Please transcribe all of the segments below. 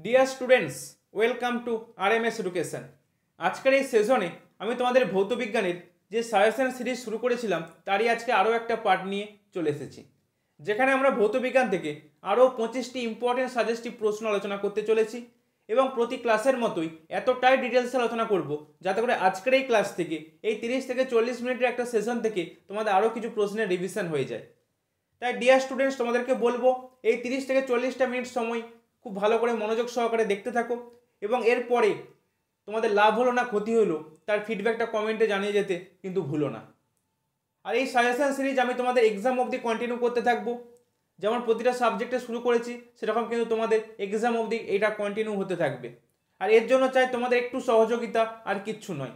Dear students, welcome to RMS education. আজকের এই সেশনে আমি তোমাদের ভৌতবিজ্ঞানের যে সাজেশন সিরিজ শুরু করেছিলাম তারই আজকে আরও একটা পার্ট নিয়ে চলে এসেছি, যেখানে আমরা ভৌতবিজ্ঞান থেকে আরও 25টি ইম্পর্টেন্ট সাজেস্টিভ প্রশ্ন আলোচনা করতে চলেছি এবং প্রতি ক্লাসের মতোই এতটাই ডিটেলসে আলোচনা করব যাতে করে আজকের এই ক্লাস থেকে এই 30 থেকে 40 মিনিটের একটা সেশন থেকে তোমাদের আরও কিছু প্রশ্নের রিভিশন হয়ে যায়। তাই ডিয়ার স্টুডেন্টস, তোমাদেরকে বলবো এই 30 থেকে 40টা মিনিট সময় খুব ভালো করে মনোযোগ সহকারে দেখতে থাকো এবং এরপরে তোমাদের লাভ হলো না ক্ষতি হলো তার ফিডব্যাকটা কমেন্টে জানিয়ে যেতে কিন্তু ভুলো না। আর এই সাজেশন সিরিজ আমি তোমাদের এক্সাম অবধি কন্টিনিউ করতে থাকবো, যেমন প্রতিটা সাবজেক্টে শুরু করেছি সেরকম কিন্তু তোমাদের এক্সাম অবধি এটা কন্টিনিউ হতে থাকবে। আর এর জন্য চাই তোমাদের একটু সহযোগিতা, আর কিচ্ছু নয়।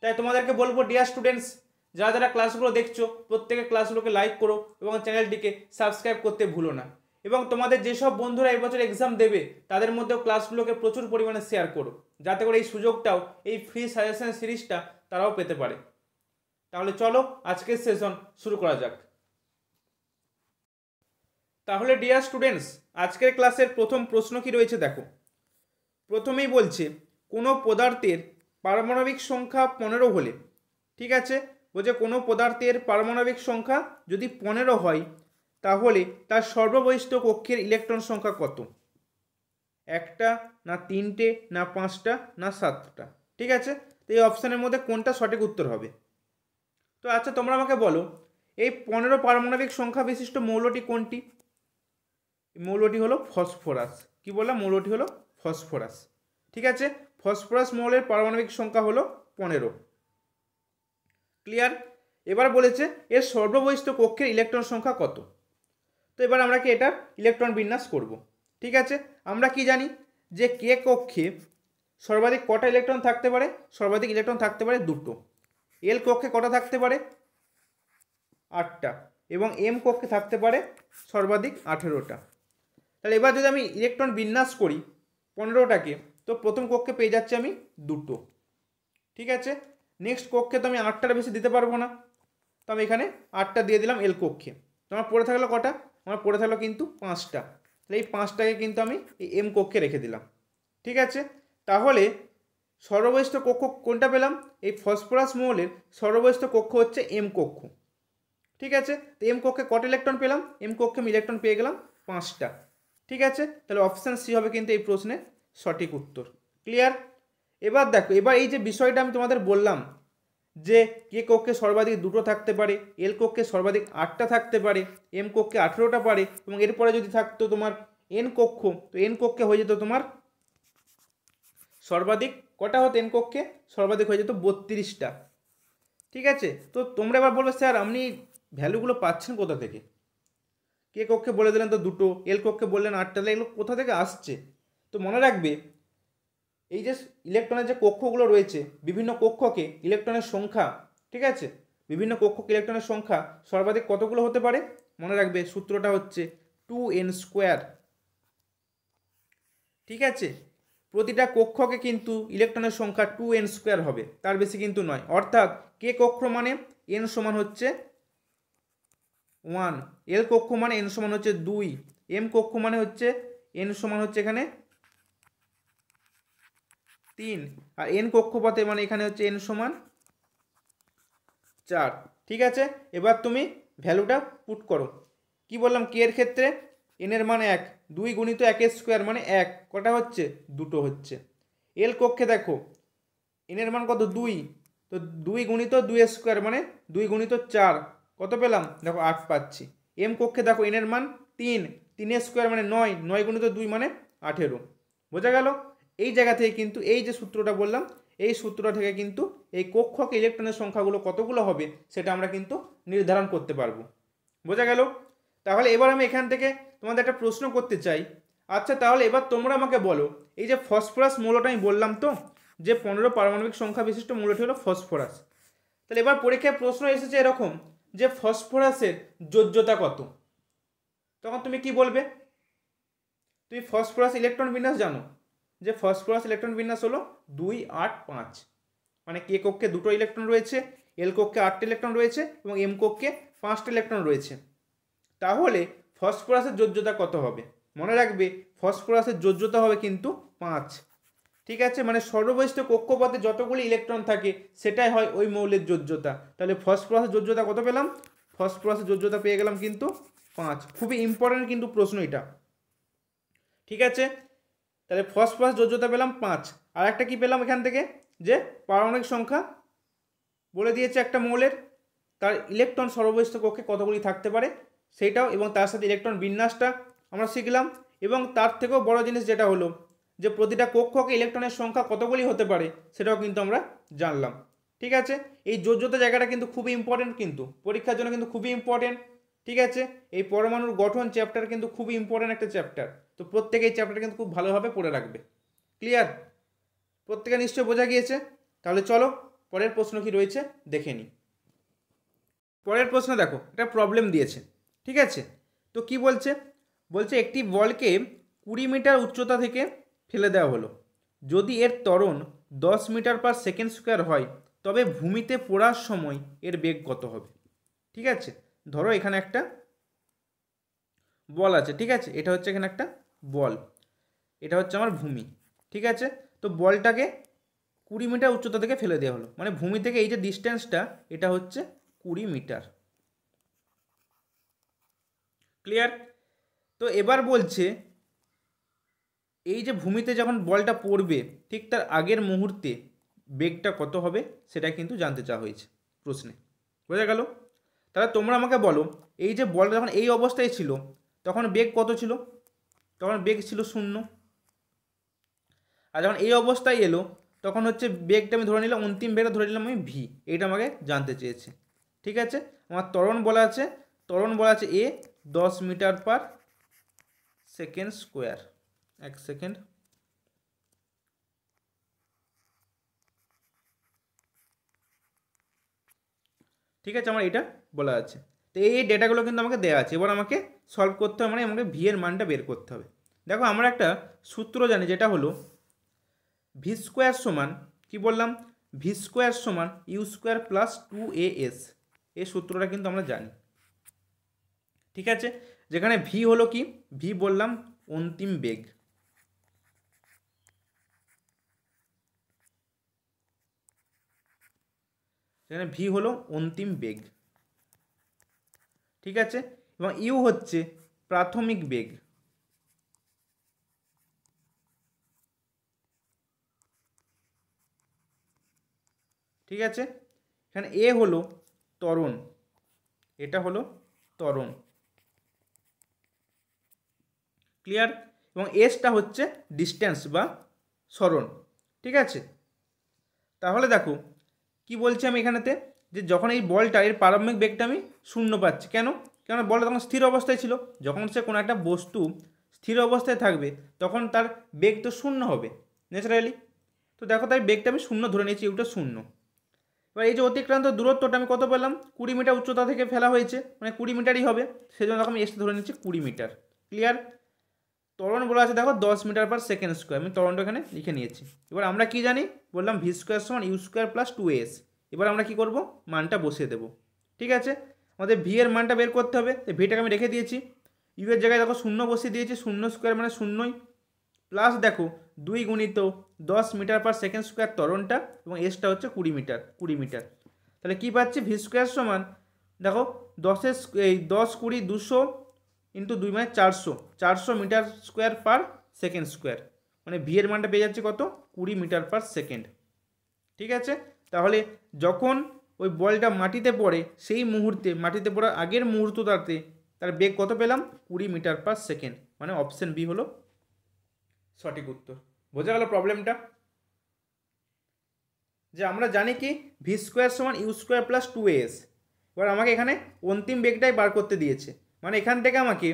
তাই তোমাদেরকে বলবো ডিয়ার স্টুডেন্টস, যারা যারা ক্লাসগুলো দেখছো প্রত্যেকে ক্লাসগুলোকে লাইক করো এবং চ্যানেলটিকে সাবস্ক্রাইব করতে ভুলো না। এবং তোমাদের যেসব বন্ধুরা এবছর এক্সাম দেবে তাদের মধ্যেও ক্লাসগুলোকে প্রচুর পরিমাণে শেয়ার করো, যাতে করে এই সুযোগটাও, এই ফ্রি সাজেশন সিরিজটা তারাও পেতে পারে। তাহলে চলো আজকের সেশন শুরু করা যাক। তাহলে ডিয়ার স্টুডেন্টস, আজকের ক্লাসের প্রথম প্রশ্ন কি রয়েছে দেখো। প্রথমেই বলছে কোনো পদার্থের পারমাণবিক সংখ্যা 15 হলে, ঠিক আছে, বলছে কোনো পদার্থের পারমাণবিক সংখ্যা যদি 15 হয় তাহলে তার সর্ববহিষ্ঠ কক্ষের ইলেকট্রন সংখ্যা কত? একটা, না তিনটে, না পাঁচটা, না সাতটা? ঠিক আছে, তো এই অপশানের মধ্যে কোনটা সঠিক উত্তর হবে? তো আচ্ছা, তোমরা আমাকে বলো এই 15 পারমাণবিক সংখ্যা বিশিষ্ট মৌলটি কোনটি? মৌলটি হলো ফসফরাস। কি বললাম? মৌলটি হলো ফসফরাস। ঠিক আছে, ফসফরাস মৌলের পারমাণবিক সংখ্যা হলো 15। ক্লিয়ার? এবার বলেছে এর সর্ববহিষ্ঠ কক্ষের ইলেকট্রন সংখ্যা কত। তো এবার আমরা কি এটার ইলেকট্রন বিন্যাস করব। ঠিক আছে, আমরা কি জানি যে কে কক্ষে সর্বাধিক কটা ইলেকট্রন থাকতে পারে? সর্বাধিক ইলেকট্রন থাকতে পারে দুটো। এল কক্ষে কটা থাকতে পারে? 8টা। এবং এম কক্ষে থাকতে পারে সর্বাধিক 18টা। তাহলে এবার যদি আমি ইলেকট্রন বিন্যাস করি 15টাকে, তো প্রথম কক্ষে পেয়ে যাচ্ছি আমি দুটো। ঠিক আছে, নেক্সট কক্ষে তো আমি 8টার বেশি দিতে পারবো না, তো আমি এখানে 8টা দিয়ে দিলাম এল কক্ষে। তো আমার পড়ে থাকলো কটা? আমার পড়ে থাকলো কিন্তু 5টা। তাহলে এই 5টাকে কিন্তু আমি এই এম কক্ষে রেখে দিলাম। ঠিক আছে, তাহলে সর্ববহিষ্ঠ কক্ষ কোনটা পেলাম? এই ফসফরাস মৌলের সর্ববহিষ্ঠ কক্ষ হচ্ছে এম কক্ষ। ঠিক আছে, তো এম কক্ষে কটা ইলেকট্রন পেলাম? এম কক্ষে আমি ইলেকট্রন পেয়ে গেলাম 5টা। ঠিক আছে, তাহলে অপশান সি হবে কিন্তু এই প্রশ্নের সঠিক উত্তর। ক্লিয়ার? এবার দেখো, এবার এই যে বিষয়টা আমি তোমাদের বললাম যে কে কক্ষে সর্বাধিক দুটো থাকতে পারে, এল কক্ষে সর্বাধিক 8টা থাকতে পারে, এম কক্ষে 18টা পারে, এবং এরপরে যদি থাকতো তোমার এন কক্ষ, তো এন কক্ষে হয়ে যেত তোমার সর্বাধিক কটা হতো? এন কক্ষে সর্বাধিক হয়ে যেত 32টা। ঠিক আছে, তো তোমরা এবার বলবে স্যার আপনি ভ্যালুগুলো পাচ্ছেন কোথা থেকে? কে কক্ষে বলে দিলেন তো দুটো, এল কক্ষে বললেন 8টা, এগুলো কোথা থেকে আসছে? তো মনে রাখবে এই যে ইলেকট্রনের যে কক্ষগুলো রয়েছে, বিভিন্ন কক্ষকে ইলেকট্রনের সংখ্যা, ঠিক আছে, বিভিন্ন কক্ষকে ইলেকট্রনের সংখ্যা সর্বাধিক কতগুলো হতে পারে? মনে রাখবে সূত্রটা হচ্ছে 2n²। ঠিক আছে, প্রতিটা কক্ষকে কিন্তু ইলেকট্রনের সংখ্যা 2n² হবে, তার বেশি কিন্তু নয়। অর্থাৎ কে কক্ষ মানে n সমান হচ্ছে 1, এল কক্ষ মানে n সমান হচ্ছে 2, এম কক্ষ মানে হচ্ছে n সমান হচ্ছে এখানে 3, আর এন কক্ষপথে মানে এখানে হচ্ছে n সমান 4। ঠিক আছে, এবার তুমি ভ্যালুটা পুট করো। কি বললাম? কে এর ক্ষেত্রে এন এর মান 1, 2 গুণিত 1² মানে 1, কটা হচ্ছে? দুটো হচ্ছে। এল কক্ষে দেখো এন এর মান কত? 2, তো 2 গুণিত 2² মানে 2 গুণিত 4, কত পেলাম? দেখো 8 পাচ্ছি। এম কক্ষে দেখো এন এর মান 3, 3² মানে 9, 9 গুণিত 2 মানে 18। বোঝা গেল? এই জায়গা থেকে কিন্তু এই যে সূত্রটা বললাম, এই সূত্রটা থেকে কিন্তু এই কক্ষকে ইলেকট্রনের সংখ্যাগুলো কতগুলো হবে সেটা আমরা কিন্তু নির্ধারণ করতে পারবো। বোঝা গেল? তাহলে এবার আমি এখান থেকে তোমাদের একটা প্রশ্ন করতে চাই। আচ্ছা, তাহলে এবার তোমরা আমাকে বলো, এই যে ফসফরাস মৌলটা আমি বললাম তো যে 15 পারমাণবিক সংখ্যা বিশিষ্ট মৌলটি হলো ফসফরাস। তাহলে এবার পরীক্ষায় প্রশ্ন এসেছে এরকম যে ফসফরাসের যোজ্যতা কত? তখন তুমি কি বলবে? তুমি ফসফরাস ইলেকট্রন বিন্যাস জানো যে ফসফরাস ইলেকট্রন বিন্যাস হলো 2, 8, 5, মানে কে কক্ষে দুটো ইলেকট্রন রয়েছে, এল কক্ষে 8টা ইলেকট্রন রয়েছে এবং এম কক্ষে 5টা ইলেকট্রন রয়েছে। তাহলে ফসফরাসের যোজ্যতা কত হবে? মনে রাখবে ফসফরাসের যোজ্যতা হবে কিন্তু 5। ঠিক আছে, মানে সর্ববহিষ্ঠ কক্ষপথে যতগুলি ইলেকট্রন থাকে সেটাই হয় ওই মৌলের যোজ্যতা। তাহলে ফসফরাসের যোজ্যতা কত পেলাম? ফসফরাসের যোজ্যতা পেয়ে গেলাম কিন্তু 5। খুবই ইম্পর্টেন্ট কিন্তু প্রশ্ন এটা। ঠিক আছে, তাহলে ফসফরাস যোজ্যতা পেলাম 5। আর একটা কি পেলাম এখান থেকে, যে পারমাণবিক সংখ্যা বলে দিয়েছে একটা মৌলের, তার ইলেকট্রন সর্ববহিষ্ঠ কক্ষে কতগুলি থাকতে পারে সেইটাও, এবং তার সাথে ইলেকট্রন বিন্যাসটা আমরা শিখলাম। এবং তার থেকেও বড় জিনিস যেটা হলো যে প্রতিটা কক্ষকে ইলেকট্রনের সংখ্যা কতগুলি হতে পারে সেটাও কিন্তু আমরা জানলাম। ঠিক আছে, এই যোজ্যতা জায়গাটা কিন্তু খুবই ইম্পর্টেন্ট, কিন্তু পরীক্ষার জন্য কিন্তু খুবই ইম্পর্টেন্ট। ঠিক আছে, এই পরমাণুর গঠন চ্যাপ্টার কিন্তু খুবই ইম্পর্টেন্ট একটা চ্যাপ্টার, তো প্রত্যেকে এই চ্যাপ্টারটা কিন্তু খুব ভালোভাবে পড়ে রাখবে। ক্লিয়ার? প্রত্যেকে নিশ্চয় বোঝা গিয়েছে। তাহলে চলো পরের প্রশ্ন কি রয়েছে দেখে নিই। পরের প্রশ্ন দেখো, একটা প্রবলেম দিয়েছে। ঠিক আছে, তো কি বলছে? বলছে একটি বলকে 20 মিটার উচ্চতা থেকে ফেলে দেওয়া হলো। যদি এর ত্বরণ 10 মিটার পার সেকেন্ড স্কোয়ার হয় তবে ভূমিতে পড়ার সময় এর বেগ কত হবে? ঠিক আছে, ধরো এখানে একটা বল আছে। ঠিক আছে, এটা হচ্ছে এখানে একটা বল, এটা হচ্ছে আমার ভূমি। ঠিক আছে, তো বলটাকে 20 মিটার উচ্চতা থেকে ফেলে দেওয়া হলো, মানে ভূমি থেকে এই যে ডিস্টেন্সটা এটা হচ্ছে 20 মিটার। ক্লিয়ার? তো এবার বলছে এই যে ভূমিতে যখন বলটা পড়বে ঠিক তার আগের মুহূর্তে বেগটা কত হবে সেটা কিন্তু জানতে চাওয়া হয়েছে প্রশ্নে। বোঝা গেল? তাহলে তোমরা আমাকে বলো, এই যে বলটা যখন এই অবস্থায় ছিল তখন বেগ কত ছিল? তখন বেগ ছিল 0। আর যখন এই অবস্থায় এলো তখন হচ্ছে বেগটা আমি ধরে নিলাম, অন্তিম বেগটা ধরে নিলাম আমি ভি। এইটা আমাকে জানতে চেয়েছে। ঠিক আছে, আমার ত্বরণ বলা আছে, এ 10 মিটার পার সেকেন্ড স্কোয়ার। এক সেকেন্ড। ঠিক আছে, আমার এটা বলা আছে। তো এই ডেটাগুলো কিন্তু আমাকে দেওয়া আছে, এবার আমাকে সলভ করতে হবে, মানে আমাকে ভি এর মানটা বের করতে হবে। দেখো আমরা একটা সূত্র জানি, যেটা হলো ভি স্কোয়ার সমান, কি বললাম, ভি স্কোয়ার সমান ইউ স্কোয়ার প্লাস 2as। এই সূত্রটা কিন্তু আমরা জানি। ঠিক আছে, যেখানে ভি হলো কি, ভি বললাম অন্তিম বেগ। যেখানে ভি হলো অন্তিম বেগ। ঠিক আছে, এবং ইউ হচ্ছে প্রাথমিক বেগ। ঠিক আছে, এখানে এ হলো ত্বরণ, এটা হলো ত্বরণ। ক্লিয়ার? এবং এসটা হচ্ছে ডিস্টেন্স বা সরণ। ঠিক আছে, তাহলে দেখো কি বলছি আমি এখানেতে, যে যখন এই বলটা এর প্রারম্ভিক বেগটা আমি 0 পাচ্ছি। কেন? কেন বলটা তখন স্থির অবস্থায় ছিল। যখন সে কোনো একটা বস্তু স্থির অবস্থায় থাকবে তখন তার বেগ তো 0 হবে ন্যাচারালি। তো দেখো তাই বেগটা আমি 0 ধরে নিয়েছি, ওটা 0। এবার এই যে অতিক্রান্ত দূরত্বটা আমি কত পেলাম? 20 মিটার উচ্চতা থেকে ফেলা হয়েছে, মানে 20 মিটারই হবে, সেজন্য আমি এসে ধরে নিচ্ছি 20 মিটার। ক্লিয়ার? ত্বরণ বলা আছে দেখো 10 মিটার পার সেকেন্ড স্কোয়ার, আমি ত্বরণটা এখানে লিখে নিয়েছি। এবার আমরা কি জানি, বললাম ভি স্কোয়ার সমান ইউ স্কোয়ার প্লাস 2as। এবার আমরা কি করব, মানটা বসিয়ে দেবো। ঠিক আছে, আমাদের ভি এর মানটা বের করতে হবে, তো ভিটাকে আমি রেখে দিয়েছি, ইউ এর জায়গায় দেখো 0 বসিয়ে দিয়েছি, 0 স্কোয়ার মানে 0ই, প্লাস দেখো 2 গুণিত 10 মিটার পার সেকেন্ড স্কোয়ার ত্বরণটা, এবং এসটা হচ্ছে 20 মিটার। তাহলে কি পাচ্ছি, ভি স্কোয়ার সমান দেখো 10 20 200 ইন্টু 2 মানে 400 metre square per second square, মানে ভি এর মানটা পেয়ে যাচ্ছে কত, 20 মিটার পার সেকেন্ড। ঠিক আছে, তাহলে যখন ওই বলটা মাটিতে পড়ে সেই মুহূর্তে, মাটিতে পড়ার আগের মুহূর্তটাতে তার বেগ কত পেলাম, 20 মিটার পার সেকেন্ড, মানে অপশন বি হলো সঠিক উত্তর। বোঝা গেল প্রবলেমটা? যে আমরা জানি কি ভি স্কোয়ার সমান ইউ স্কোয়ার প্লাস 2as। এবার আমাকে এখানে অন্তিম বেগটাই বার করতে দিয়েছে, মানে এখান থেকে আমাকে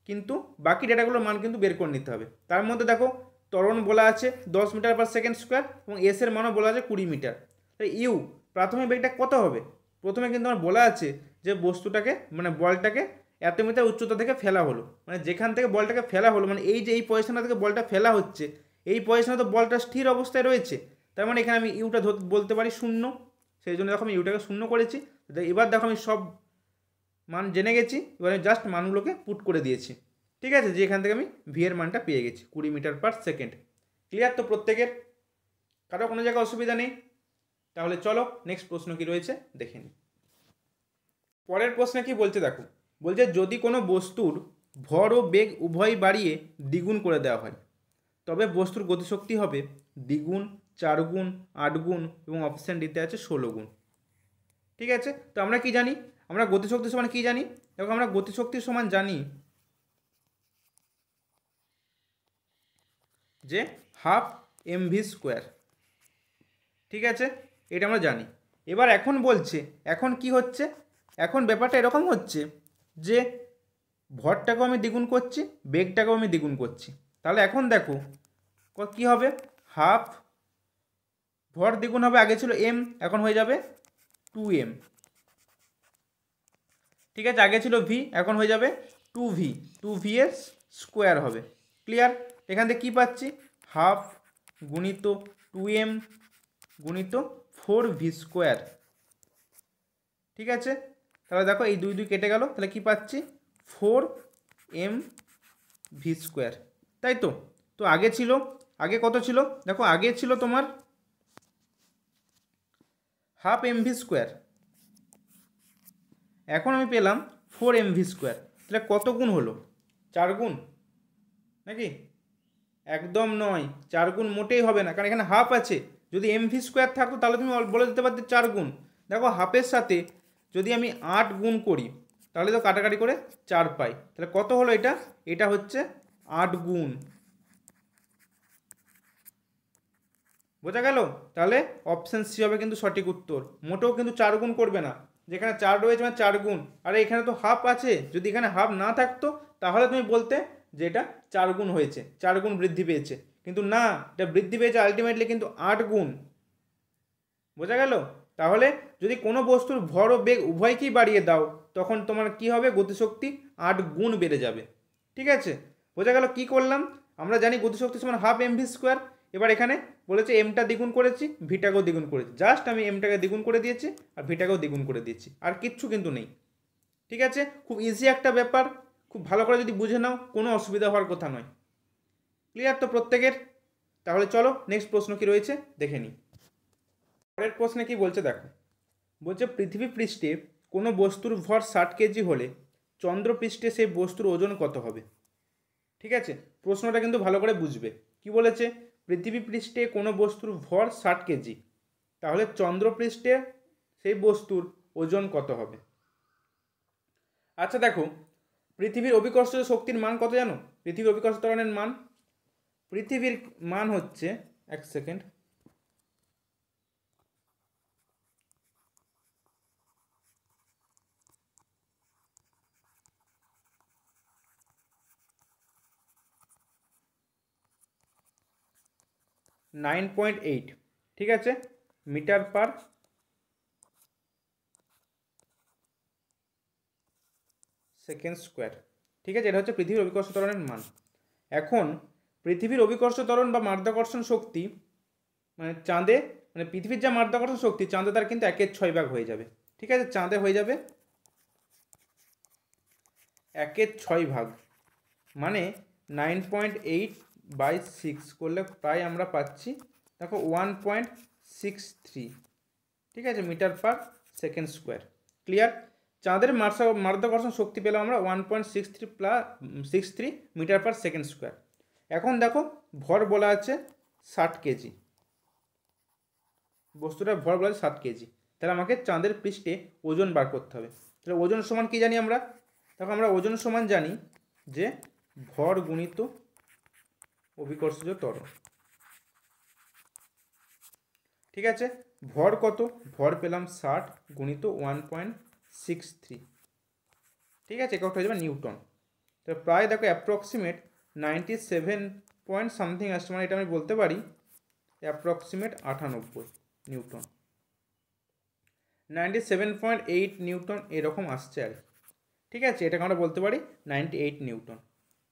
কিন্তু বাকি ডেটাগুলোর মান কিন্তু বের করে নিতে হবে। তার মধ্যে দেখো ত্বরণ বলা আছে 10 মিটার পার সেকেন্ড স্কোয়ার, এবং এস এর মানও বলা আছে 20 মিটার। তাহলে ইউ প্রাথমিক বেগটা কত হবে? প্রথমে কিন্তু আমার বলা আছে যে বস্তুটাকে, মানে বলটাকে এত মিটার উচ্চতা থেকে ফেলা হলো, মানে যেখান থেকে বলটাকে ফেলা হলো, মানে এই যে এই পজিশনটা থেকে বলটা ফেলা হচ্ছে, এই পজিশনে তো বলটা স্থির অবস্থায় রয়েছে, তার মানে এখানে আমি ইউটা বলতে পারি 0। সেই জন্য দেখো আমি ইউটাকে 0 করেছি। এবার দেখো আমি সব মান জেনে গেছি, এবার আমি জাস্ট মানগুলোকে পুট করে দিয়েছি। ঠিক আছে, যে এখান থেকে আমি ভি এর মানটা পেয়ে গেছি 20 মিটার পার সেকেন্ড। ক্লিয়ার তো প্রত্যেকের? কারো কোনো জায়গায় অসুবিধা নেই? তাহলে চলো নেক্সট প্রশ্ন কি রয়েছে দেখে নিই। পরের প্রশ্নে কি বলছে দেখো, বলছে যদি কোনো বস্তুর ভর ও বেগ উভয় বাড়িয়ে দ্বিগুণ করে দেওয়া হয় তবে বস্তুর গতিশক্তি হবে দ্বিগুণ, 4 গুণ, 8 গুণ এবং অপশান ডিতে আছে 16 গুণ। ঠিক আছে, তো আমরা কি জানি? আমরা গতিশক্তি সমান কি জানি? দেখো আমরা গতিশক্তির সমান জানি যে হাফ mv স্কোয়ার। ঠিক আছে, এটা আমরা জানি। এবার এখন বলছে, এখন কি হচ্ছে, এখন ব্যাপারটা এরকম হচ্ছে যে ভরটাকেও আমি দ্বিগুণ করছি, বেগটাকেও আমি দ্বিগুণ করছি। তাহলে এখন দেখো কি হবে, হাফ ভর দ্বিগুণ হবে, আগে ছিল এম এখন হয়ে যাবে 2m। ঠিক আছে, আগে ছিল ভি এখন হয়ে যাবে 2v, 2v এর স্কোয়ার হবে। ক্লিয়ার? এখান থেকে কী পাচ্ছি, হাফ গুণিত 2m গুণিত 4v স্কোয়ার। ঠিক আছে, তাহলে দেখো এই 2 2 কেটে গেল, তাহলে কি পাচ্ছি 4mv স্কোয়ার, তাই তো? তো আগে ছিল, আগে কত ছিল দেখো, আগে ছিল তোমার হাফ mv স্কোয়ার, এখন আমি পেলাম 4mv স্কোয়ার। তাহলে কত গুণ হলো? 4 গুণ নাকি? একদম নয়, 4 গুণ মোটেই হবে না, কারণ এখানে হাফ আছে। যদি mv স্কোয়ার থাকতো তাহলে তুমি বলে দিতে পারতে 4 গুণ। দেখো হাফের সাথে যদি আমি 8 গুণ করি তাহলে তো কাটাকাটি করে 4 পাই, তাহলে কত হলো এটা? এটা হচ্ছে 8 গুণ। বোঝা গেল? তাহলে অপশান সি হবে কিন্তু সঠিক উত্তর। মোটেও কিন্তু 4 গুণ করবে না, যেখানে 4 রয়েছে মানে 4 গুণ। আর এখানে তো হাফ আছে, যদি এখানে হাফ না থাকতো তাহলে তুমি বলতে যে এটা 4 গুণ হয়েছে, 4 গুণ বৃদ্ধি পেয়েছে। কিন্তু না, এটা বৃদ্ধি পেয়েছে আলটিমেটলি কিন্তু 8 গুণ। বোঝা গেল? তাহলে যদি কোনো বস্তুর ভর ও বেগ উভয়কেই বাড়িয়ে দাও তখন তোমার কি হবে, গতিশক্তি 8 গুণ বেড়ে যাবে। ঠিক আছে, বোঝা গেল কি করলাম? আমরা জানি গতিশক্তি সমান হাফ mv স্কোয়ার। এবার এখানে বলেছে এমটা দ্বিগুণ করেছি, ভিটাকেও দ্বিগুণ করেছি, জাস্ট আমি এমটাকে দ্বিগুণ করে দিয়েছি আর ভিটাকেও দ্বিগুণ করে দিয়েছি, আর কিচ্ছু কিন্তু নেই। ঠিক আছে, খুব ইজি একটা ব্যাপার, খুব ভালো করে যদি বুঝে নাও কোনো অসুবিধা হওয়ার কথা নয়। ক্লিয়ার তো প্রত্যেকের? তাহলে চলো নেক্সট প্রশ্ন কি রয়েছে দেখে নিই। পরের প্রশ্নে কি বলছে দেখো, বলছে পৃথিবী পৃষ্ঠে কোনো বস্তুর ভর 60 কেজি হলে চন্দ্রপৃষ্ঠে সেই বস্তুর ওজন কত হবে? ঠিক আছে, প্রশ্নটা কিন্তু ভালো করে বুঝবে। কি বলেছে, পৃথিবী পৃষ্ঠে কোনো বস্তুর ভর 60 কেজি, তাহলে চন্দ্রপৃষ্ঠে সেই বস্তুর ওজন কত হবে? আচ্ছা দেখো, পৃথিবীর অভিকর্ষজ শক্তির মান কত জানো? পৃথিবীর অভিকর্ষ ত্বরণের মান, পৃথিবীর মান হচ্ছে, এক সেকেন্ড, (9.8) ঠিক আছে, মিটার পার সেকেন্ড স্কোয়ার। ঠিক আছে, এটা হচ্ছে পৃথিবীর অভিকর্ষ ত্বরণের মান। এখন পৃথিবীর অভিকর্ষ ত্বরণ বা মাধ্যাকর্ষণ শক্তি মানে চাঁদে, মানে পৃথিবীর যা মাধ্যাকর্ষণ শক্তি চাঁদে তার কিন্তু 1/6 ভাগ হয়ে যাবে। ঠিক আছে, চাঁদে হয়ে যাবে 1/6 ভাগ, মানে 9.8/6 করলে প্রায় আমরা পাচ্ছি দেখো 1.63। ঠিক আছে, metre per second square. Clear? চাঁদের মাধ্যাকর্ষণ শক্তি পেলাম আমরা 1.63 মিটার পার সেকেন্ড স্কোয়ার। এখন দেখো ভর বলা আছে 60 কেজি, বস্তুটার ভর বলা আছে 60 কেজি, তাহলে আমাকে চাঁদের পৃষ্ঠে ওজন বার করতে হবে। তাহলে ওজন সমান কি জানি আমরা? দেখো আমরা ওজন সমান জানি যে ভর গুণিত অভিকর্ষজ ত্বরণ। ঠিক আছে, ভর কত? ভর পেলাম 60 গুণিত 1.63। ঠিক আছে, এককটা হয়ে যাবে নিউটন। তো প্রায় দেখো অ্যাপ্রক্সিমেট 97 পয়েন্ট সামথিং আসছে, মানে এটা আমি বলতে পারি অ্যাপ্রক্সিমেট 98 নিউটন, 97.8 নিউটন এরকম আসছে আর কি। ঠিক আছে, এটাকে আমরা বলতে পারি 98 নিউটন।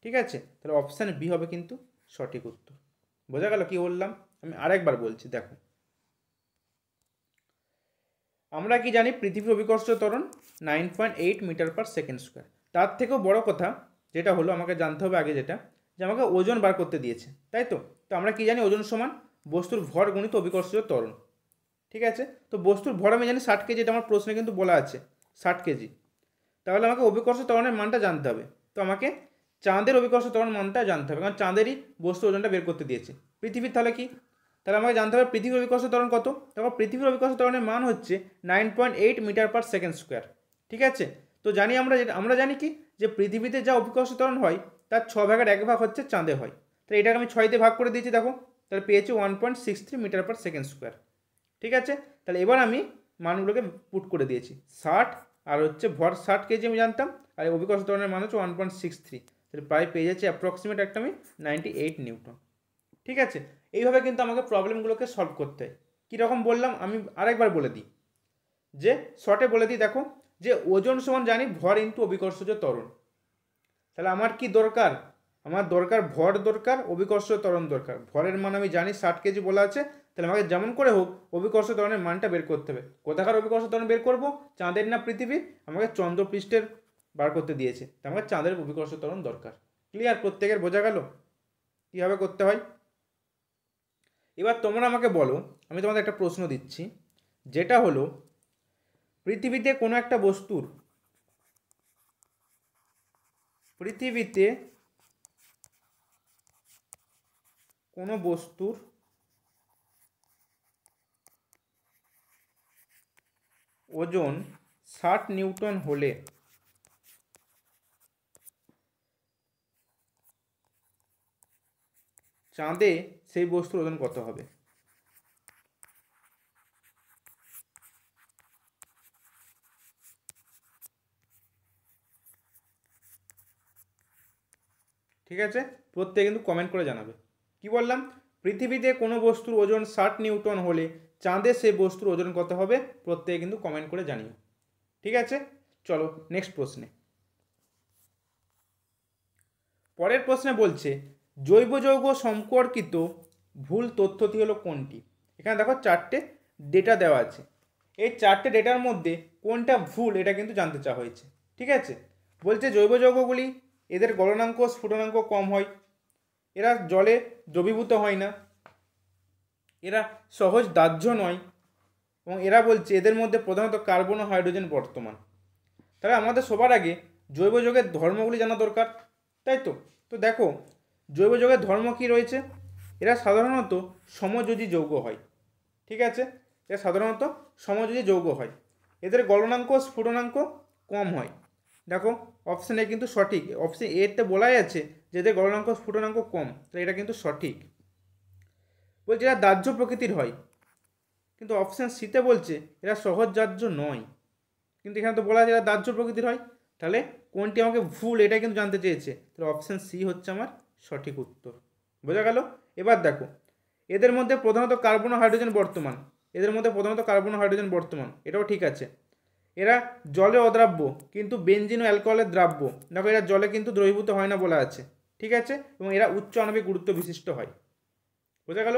ঠিক আছে, তাহলে অপশান বি হবে কিন্তু সঠিক উত্তর। বোঝা গেল কি বললাম? আমি আরেকবার বলছি দেখো, আমরা কি জানি পৃথিবীর অভিকর্ষ ত্বরণ 9.8 মিটার পার সেকেন্ড স্কোয়ার। তার থেকেও বড় কথা, যেটা হলো আমাকে জানতে হবে আগে যেটা, যে আমাকে ওজন বার করতে দিয়েছে, তাই তো। তো আমরা কি জানি, ওজন সমান বস্তুর ভর গুণিত অভিকর্ষজ ত্বরণ। ঠিক আছে, তো বস্তুর ভর আমি জানি 60 কেজি, এটা আমার প্রশ্নে কিন্তু বলা আছে 60 কেজি। তাহলে আমাকে অভিকর্ষ ত্বরণের মানটা জানতে হবে। তো আমাকে চাঁদের অভিকর্ষ ত্বরণ মানটা জানতে হবে, কারণ চাঁদেরই বস্তু ওজনটা বের করতে দিয়েছে। পৃথিবীর তাহলে কি, তাহলে আমাকে জানতে হবে পৃথিবীর অভিকর্ষ ত্বরণ কত। তারপর পৃথিবীর অভিকর্ষ ত্বরণের মান হচ্ছে 9.8 মিটার পার সেকেন্ড স্কোয়ার। ঠিক আছে, তো জানি আমরা জানি কি, যে পৃথিবীতে যা অভিকর্ষ ত্বরণ হয় তার 6/1 হচ্ছে চাঁদে হয়। তাহলে এটাকে আমি 6 দিয়ে ভাগ করে দিয়েছি, দেখো, তাহলে পেয়েছি 1.63 মিটার পার সেকেন্ড স্কোয়ার। ঠিক আছে, তাহলে এবার আমি মানগুলোকে পুট করে দিয়েছি। 60 আর হচ্ছে ভর 60 কেজি আমি জানতাম, আর অভিকর্ষ ত্বরণের মান হচ্ছে 1.63, তাহলে প্রায় পেয়ে যাচ্ছি অ্যাপ্রক্সিমেট একটা আমি 98 নিউটন। ঠিক আছে, এইভাবে কিন্তু আমাকে প্রবলেমগুলোকে সলভ করতে হয়। কীরকম বললাম আমি আরেকবার বলে দিই, যে শর্টে বলে দিই, দেখো, যে ওজন সমান জানি ভর ইন্টু অভিকর্ষজ ত্বরণ। তাহলে আমার কি দরকার, আমার দরকার ভর দরকার, অভিকর্ষজ ত্বরণ দরকার। ভরের মান আমি জানি 60 কেজি বলা আছে, তাহলে আমাকে যেমন করে হোক অভিকর্ষ ত্বরণের মানটা বের করতে হবে। কোথাকার অভিকর্ষ ত্বরণ বের করব, চাঁদের না পৃথিবীর, আমাকে চন্দ্রপৃষ্ঠের বার করতে দিয়েছে, তাই আমাকে চাঁদের অভিকর্ষ ত্বরণ দরকার। ক্লিয়ার, প্রত্যেকের বোঝা গেল কীভাবে করতে হয়। এবার তোমরা আমাকে বলো, আমি তোমাদের একটা প্রশ্ন দিচ্ছি, যেটা হলো পৃথিবীতে কোনো একটা বস্তুর, পৃথিবীতে কোনো বস্তুর ওজন 60 নিউটন হলে চাঁদে সেই বস্তুর ওজন কত হবে? ঠিক আছে, প্রত্যেকে কিন্তু কমেন্ট করে জানাবে। কি বললাম, পৃথিবীতে কোনো বস্তুর ওজন 60 নিউটন হলে চাঁদে সেই বস্তুর ওজন কত হবে, প্রত্যেকে কিন্তু কমেন্ট করে জানিও। ঠিক আছে, চলো নেক্সট প্রশ্নে। পরের প্রশ্নে বলছে জৈব যৌগ সম্পর্কিত ভুল তথ্যটি হলো কোনটি। এখানে দেখো 4টে ডেটা দেওয়া আছে, এই 4টে ডেটার মধ্যে কোনটা ভুল এটা কিন্তু জানতে চাওয়া হয়েছে। ঠিক আছে, বলছে জৈব যৌগগুলি এদের গলনাঙ্ক স্ফুটনাঙ্ক কম হয়, এরা জলে দ্রবীভূত হয় না, এরা সহজ দাহ্য নয়, এবং এরা বলছে এদের মধ্যে প্রধানত কার্বন ও হাইড্রোজেন বর্তমান। তাহলে আমাদের সবার আগে জৈব যৌগের ধর্মগুলি জানা দরকার, তাই তো। তো দেখো, জৈব যৌগের ধর্ম কী রয়েছে, এরা সাধারণত সমযোজী যৌগ হয়। ঠিক আছে, এরা সাধারণত সমযোজী যৌগ হয়, এদের গলনাঙ্ক স্ফুটনাঙ্ক কম হয়। দেখো অপশান এ কিন্তু সঠিক, অপশান এতে বলাই আছে যে এদের গলনাঙ্ক স্ফুটনাঙ্ক কম, তাহলে এটা কিন্তু সঠিক। বলছে এরা দাহ্য প্রকৃতির হয়, কিন্তু অপশান সিতে বলছে এরা সহজজাহ্য নয়, কিন্তু এখানে তো বলা আছে এরা দাহ্য প্রকৃতির হয়। তাহলে কোনটি আমাকে ভুল এটা কিন্তু জানতে চেয়েছে, তাহলে অপশান সি হচ্ছে আমার সঠিক উত্তর। বোঝা গেল। এবার দেখো, এদের মধ্যে প্রধানত কার্বন ও হাইড্রোজেন বর্তমান, এদের মধ্যে প্রধানত কার্বন ও হাইড্রোজেন বর্তমান, এটাও ঠিক আছে। এরা জলে অদ্রাব্য কিন্তু বেনজিন ও অ্যালকোহলের দ্রাব্য, দেখো এরা জলে কিন্তু দ্রবীভূত হয় না বলা আছে। ঠিক আছে, এবং এরা উচ্চ আণবিক গুরুত্ব বিশিষ্ট হয়। বোঝা গেল।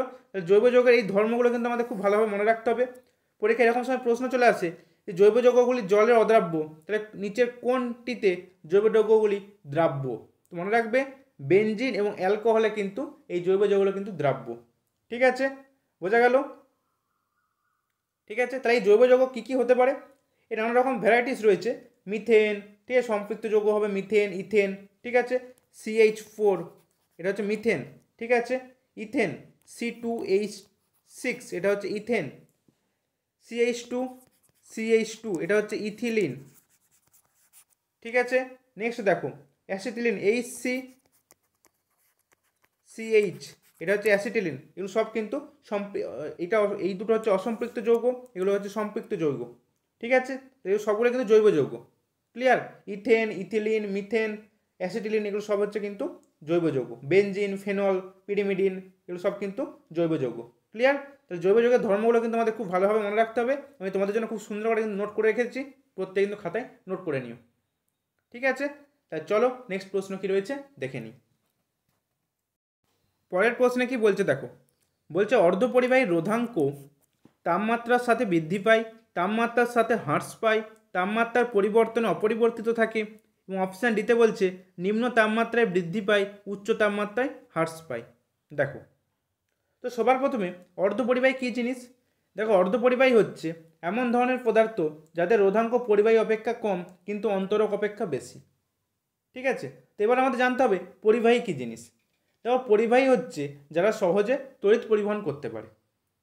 জৈব যৌগের এই ধর্মগুলো কিন্তু আমাদের খুব ভালোভাবে মনে রাখতে হবে। পরীক্ষায় এরকম সময় প্রশ্ন চলে আসে যে জৈব যৌগগুলি জলের অদ্রাব্য, তাহলে নিচের কোনটিতে জৈব যৌগগুলি দ্রাব্য? তো মনে রাখবে বেনজিন এবং অ্যালকোহলে কিন্তু এই জৈব যৌগগুলো কিন্তু দ্রাব্য। ঠিক আছে, বোঝা গেল। ঠিক আছে, তাহলে এই জৈব যৌগ কী কী হতে পারে, এর নানা রকম ভ্যারাইটিস রয়েছে। মিথেন, ঠিক আছে, সম্পৃক্ত যৌগ হবে মিথেন, ইথেন, ঠিক আছে, CH4 এটা হচ্ছে মিথেন, ঠিক আছে, ইথেন C2H6 এটা হচ্ছে ইথেন, CH2 এটা হচ্ছে ইথিলিন। ঠিক আছে, নেক্সট দেখো অ্যাসিটিলিন HCCH এটা হচ্ছে অ্যাসিটিলিন, এগুলো সব কিন্তু এটা এই দুটো হচ্ছে অসম্পৃক্ত যৌগ, এগুলো হচ্ছে সম্পৃক্ত যৌগ। ঠিক আছে, এগুলো সবগুলো কিন্তু জৈব যৌগ। Clear, ethane, ethylene, methane, acetylene এগুলো সব হচ্ছে কিন্তু জৈব যৌগ। বেনজিন, ফেনল, পিরিমিডিন এগুলো সব কিন্তু জৈব যৌগ। ক্লিয়ার, তাহলে জৈব যৌগের ধর্মগুলো কিন্তু আমাদের খুব ভালোভাবে মনে রাখতে হবে। আমি তোমাদের জন্য খুব সুন্দর করে নোট করে রেখেছি, প্রত্যেক কিন্তু খাতায় নোট করে নিও। ঠিক আছে, তাই চলো নেক্সট প্রশ্ন কি রয়েছে দেখে নিই। পরের প্রশ্নে কি বলছে দেখো, বলছে অর্ধপরিবাহী রোধাঙ্ক তাপমাত্রার সাথে বৃদ্ধি পায়, তাপমাত্রার সাথে হ্রাস পায়, তাপমাত্রার পরিবর্তনে অপরিবর্তিত থাকে, এবং অপশান ডিতে বলছে নিম্ন তাপমাত্রায় বৃদ্ধি পায়, উচ্চ তাপমাত্রায় হ্রাস পায়। দেখো, তো সবার প্রথমে অর্ধপরিবাহী কী জিনিস? দেখো, অর্ধপরিবাহী হচ্ছে এমন ধরনের পদার্থ যাদের রোধাঙ্ক পরিবাহী অপেক্ষা কম কিন্তু অন্তরক অপেক্ষা বেশি। ঠিক আছে, তো এবার আমাদের জানতে হবে পরিবাহী কী জিনিস। দেখো, পরিবাহী হচ্ছে যারা সহজে তড়িৎ পরিবহন করতে পারে।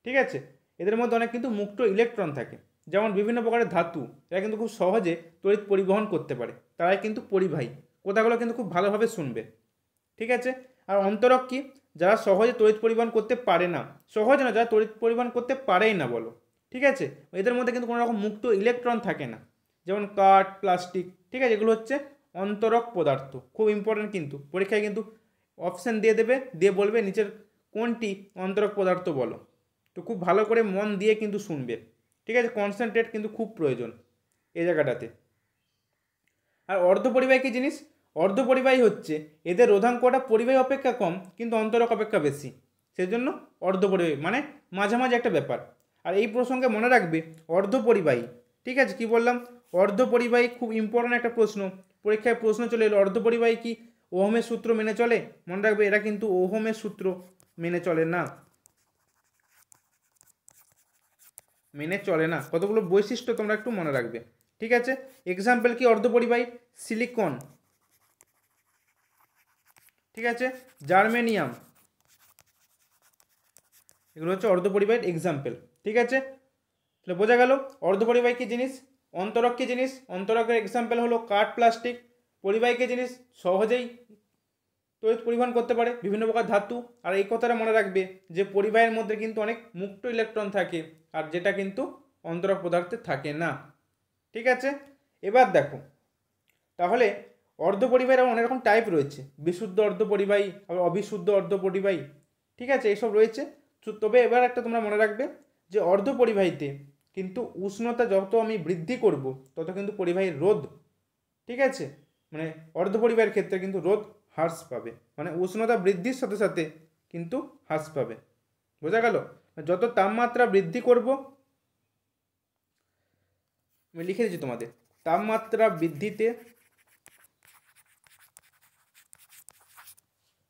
ঠিক আছে, এদের মধ্যে অনেক কিন্তু মুক্ত ইলেকট্রন থাকে, যেমন বিভিন্ন প্রকারের ধাতু, এরা কিন্তু খুব সহজে তড়িৎ পরিবহন করতে পারে, তারাই কিন্তু পরিবাহী। কথাগুলো কিন্তু খুব ভালোভাবে শুনবে। ঠিক আছে, আর অন্তরক কি? যারা সহজে তড়িৎ পরিবহন করতে পারে না, সহজে না, যারা তড়িৎ পরিবহন করতে পারেই না বলো। ঠিক আছে, এদের মধ্যে কিন্তু কোনো রকম মুক্ত ইলেকট্রন থাকে না, যেমন কাঠ, প্লাস্টিক। ঠিক আছে, এগুলো হচ্ছে অন্তরক পদার্থ। খুব ইম্পর্টেন্ট, কিন্তু পরীক্ষায় কিন্তু অপশান দিয়ে দেবে, দিয়ে বলবে নিচের কোনটি অন্তরক পদার্থ বলো। তো খুব ভালো করে মন দিয়ে কিন্তু শুনবে। ঠিক আছে, কনসেন্ট্রেট কিন্তু খুব প্রয়োজন এই জায়গাটাতে। আর অর্ধপরিবাহী কী জিনিস? অর্ধপরিবাহী হচ্ছে এদের রোধাঙ্কটা পরিবাহী অপেক্ষা কম কিন্তু অন্তরক অপেক্ষা বেশি, সেজন্য অর্ধপরিবাহী, মানে মাঝামাঝি একটা ব্যাপার। আর এই প্রসঙ্গে মনে রাখবে অর্ধপরিবাহী। ঠিক আছে, কি বললাম? অর্ধপরিবাহী খুব ইম্পর্ট্যান্ট একটা প্রশ্ন, পরীক্ষায় প্রশ্ন চলে এলো অর্ধপরিবাহী কি ওহমের সূত্র মেনে চলে? মনে রাখবে এরা কিন্তু ওহমের সূত্র মেনে চলে না, মেনে চলে না। কতগুলো বৈশিষ্ট্য তোমরা একটু মনে রাখবে। ঠিক আছে, এক্সাম্পল কি অর্ধপরিবাহী? সিলিকন, ঠিক আছে, জার্মেনিয়াম, এগুলো হচ্ছে অর্ধপরিবাহীর এক্সাম্পল। ঠিক আছে, তাহলে বোঝা গেল অর্ধপরিবাহী কী জিনিস, অন্তরক কী জিনিস। অন্তরকের এক্সাম্পল হলো কাঠ, প্লাস্টিক। পরিবাহী কী জিনিস? সহজেই তড়িৎ পরিবহন করতে পারে, বিভিন্ন প্রকার ধাতু। আর এই কথাটা মনে রাখবে যে পরিবাহীর মধ্যে কিন্তু অনেক মুক্ত ইলেকট্রন থাকে, আর যেটা কিন্তু অন্তরক পদার্থে থাকে না। ঠিক আছে, এবার দেখো তাহলে অর্ধপরিবাহীর অনেক রকম টাইপ রয়েছে, বিশুদ্ধ অর্ধপরিবাহী, আবার অবিশুদ্ধ অর্ধপরিবাহী। ঠিক আছে, এইসব রয়েছে। তবে এবার একটা তোমরা মনে রাখবে যে অর্ধপরিবাহীতে কিন্তু উষ্ণতা যত আমি বৃদ্ধি করব তত কিন্তু পরিবাহীর রোধ, ঠিক আছে, মানে অর্ধপরিবাহীর ক্ষেত্রে কিন্তু রোধ হ্রাস পাবে, মানে উষ্ণতা বৃদ্ধির সাথে সাথে কিন্তু হ্রাস পাবে। বোঝা গেল? যত তাপমাত্রা বৃদ্ধি করব, আমি লিখে দিচ্ছি তোমাদের, তাপমাত্রা বৃদ্ধিতে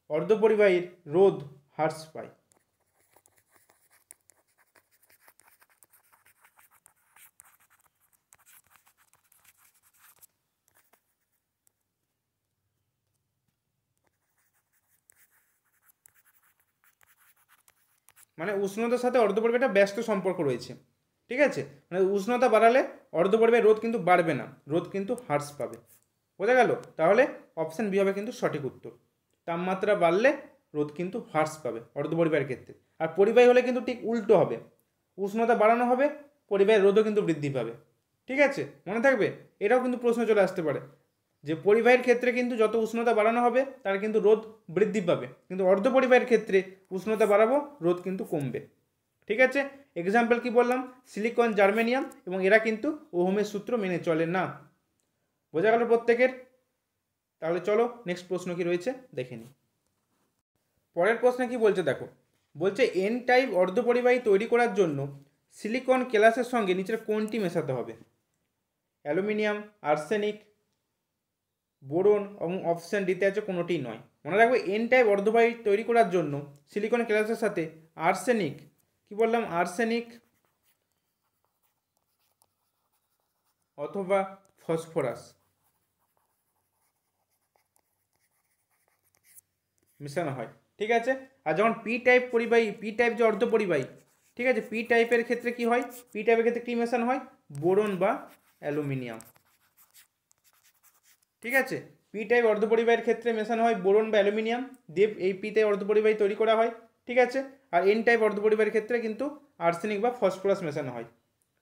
অর্ধপরিবাহীর রোধ হ্রাস পায়। মানে উষ্ণতার সাথে অর্ধপরিবাহীর ব্যস্ত সম্পর্ক রয়েছে। ঠিক আছে, মানে উষ্ণতা বাড়ালে অর্ধপরিবাহীর রোধ কিন্তু বাড়বে না, রোধ কিন্তু হ্রাস পাবে। বোঝা গেল? তাহলে অপশান বি হবে কিন্তু সঠিক উত্তর। তাপমাত্রা বাড়লে রোধ কিন্তু হ্রাস পাবে অর্ধপরিবাহীর ক্ষেত্রে। আর পরিবাহী হলে কিন্তু ঠিক উল্টো হবে, উষ্ণতা বাড়ানো হবে, পরিবাহীর রোধও কিন্তু বৃদ্ধি পাবে। ঠিক আছে, মনে থাকবে। এটাও কিন্তু প্রশ্ন চলে আসতে পারে যে পরিবাহীর ক্ষেত্রে কিন্তু যত উষ্ণতা বাড়ানো হবে তার কিন্তু রোধ বৃদ্ধি পাবে, কিন্তু অর্ধপরিবাহীর ক্ষেত্রে উষ্ণতা বাড়াবো, রোধ কিন্তু কমবে। ঠিক আছে, এক্সাম্পল কি বললাম? সিলিকন, জার্মেনিয়াম, এবং এরা কিন্তু ওহমের সূত্র মেনে চলে না। বোঝা গেল প্রত্যেকের? তাহলে চলো নেক্সট প্রশ্ন কি রয়েছে দেখে নিই। পরের প্রশ্নে কি বলছে দেখো, বলছে এন টাইপ অর্ধপরিবাহী তৈরি করার জন্য সিলিকন কেলাসের সঙ্গে নিচের কোনটি মেশাতে হবে? অ্যালুমিনিয়াম, আর্সেনিক, বোরন, এবং অপশান ডিতে আছে কোনোটিই নয়। মনে রাখবে এন টাইপ অর্ধপরিবাহী তৈরি করার জন্য সিলিকন কেলাসের সাথে আর্সেনিক, কি বললাম, আর্সেনিক অথবা ফসফরাস মেশানো হয়। ঠিক আছে, আর যখন পি টাইপ পরিবাহী, পি টাইপ যে অর্ধপরিবাহী, ঠিক আছে, পি টাইপের ক্ষেত্রে কি হয়? পি টাইপের ক্ষেত্রে কী মেশানো হয়? বোরন বা অ্যালুমিনিয়াম। ঠিক আছে, পি টাইপ অর্ধপরিবাহীর ক্ষেত্রে মেশানো হয় বোরন বা অ্যালুমিনিয়াম, দিয়ে এই পি টাইপ অর্ধপরিবাহী তৈরি করা হয়। ঠিক আছে, আর এন টাইপ অর্ধপরিবাহীর ক্ষেত্রে কিন্তু আর্সেনিক বা ফসফরাস মেশানো হয়।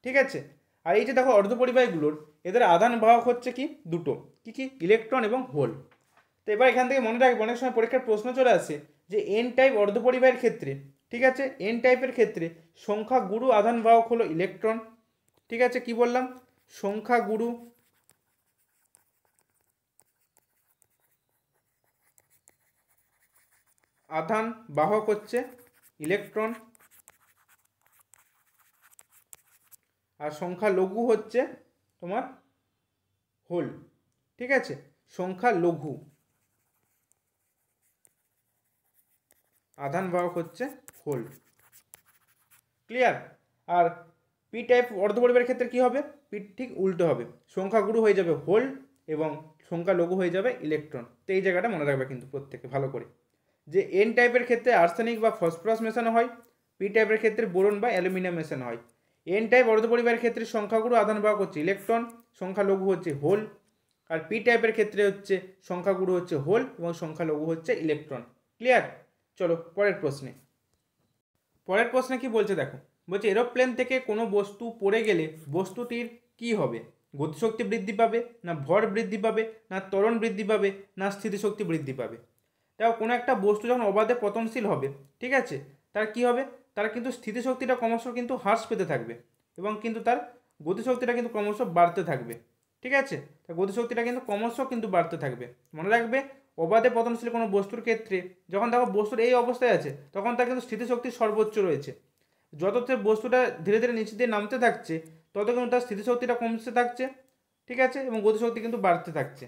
ঠিক আছে, আর এই যে দেখো অর্ধপরিবাহীগুলোর এদের আধান বাহক হচ্ছে কি দুটো, কি কি? ইলেকট্রন এবং হোল। তো এবার এখান থেকে মনে রাখবে অনেক সময় পরীক্ষার প্রশ্ন চলে আসে যে এন টাইপ অর্ধপরিবাহীর ক্ষেত্রে, ঠিক আছে, এন টাইপের ক্ষেত্রে সংখ্যা গুরু আধান বাহক হলো ইলেকট্রন। ঠিক আছে, কি বললাম? সংখ্যা গুরু আধান বাহক হচ্ছে ইলেকট্রন, আর সংখ্যা লঘু হচ্ছে তোমার হোল। ঠিক আছে, সংখ্যা লঘু, আধান বাহক হচ্ছে হোল। ক্লিয়ার? আর পি টাইপ অর্ধপরিবারের ক্ষেত্রে কি হবে? পি ঠিক উল্টো হবে, সংখ্যা গুরু হয়ে যাবে হোল এবং সংখ্যা লঘু হয়ে যাবে ইলেকট্রন। তো এই জায়গাটা মনে রাখবে কিন্তু প্রত্যেকে ভালো করে, যে এন টাইপের ক্ষেত্রে আর্সেনিক বা ফসফরাস মেশানো হয়, পি টাইপের ক্ষেত্রে বোরন বা অ্যালুমিনিয়াম মেশানো হয়। এন টাইপ অর্ধপরিবারের ক্ষেত্রে সংখ্যাগুরু আধান বাহক হচ্ছে ইলেকট্রন, সংখ্যা লঘু হচ্ছে হোল। আর পি টাইপের ক্ষেত্রে হচ্ছে সংখ্যাগুরু হচ্ছে হোল এবং সংখ্যা লঘু হচ্ছে ইলেকট্রন। ক্লিয়ার? চলো পরের প্রশ্নে। পরের প্রশ্নে কি বলছে দেখো, বলছে এরোপ্লেন থেকে কোনো বস্তু পড়ে গেলে বস্তুটির কি হবে? গতিশক্তি বৃদ্ধি পাবে, না ভর বৃদ্ধি পাবে, না ত্বরণ বৃদ্ধি পাবে, না স্থিতিশক্তি বৃদ্ধি পাবে? দেখো কোনো একটা বস্তু যখন অবাধে পতনশীল হবে, ঠিক আছে, তার কি হবে? তার কিন্তু স্থিতিশক্তিটা ক্রমশ কিন্তু হ্রাস পেতে থাকবে এবং কিন্তু তার গতিশক্তিটা কিন্তু ক্রমশ বাড়তে থাকবে। ঠিক আছে, তার গতিশক্তিটা কিন্তু ক্রমশ কিন্তু বাড়তে থাকবে। মনে রাখবে, অবাধে পতনশীল কোনো বস্তুর ক্ষেত্রে যখন দেখো বস্তুর এই অবস্থায় আছে, তখন তার কিন্তু স্থিতিশক্তি সর্বোচ্চ রয়েছে। যত বস্তুটা ধীরে ধীরে নিচে দিয়ে নামতে থাকছে, তত কিন্তু তার স্থিতিশক্তিটা কমতে থাকছে। ঠিক আছে, এবং গতিশক্তি কিন্তু বাড়তে থাকছে।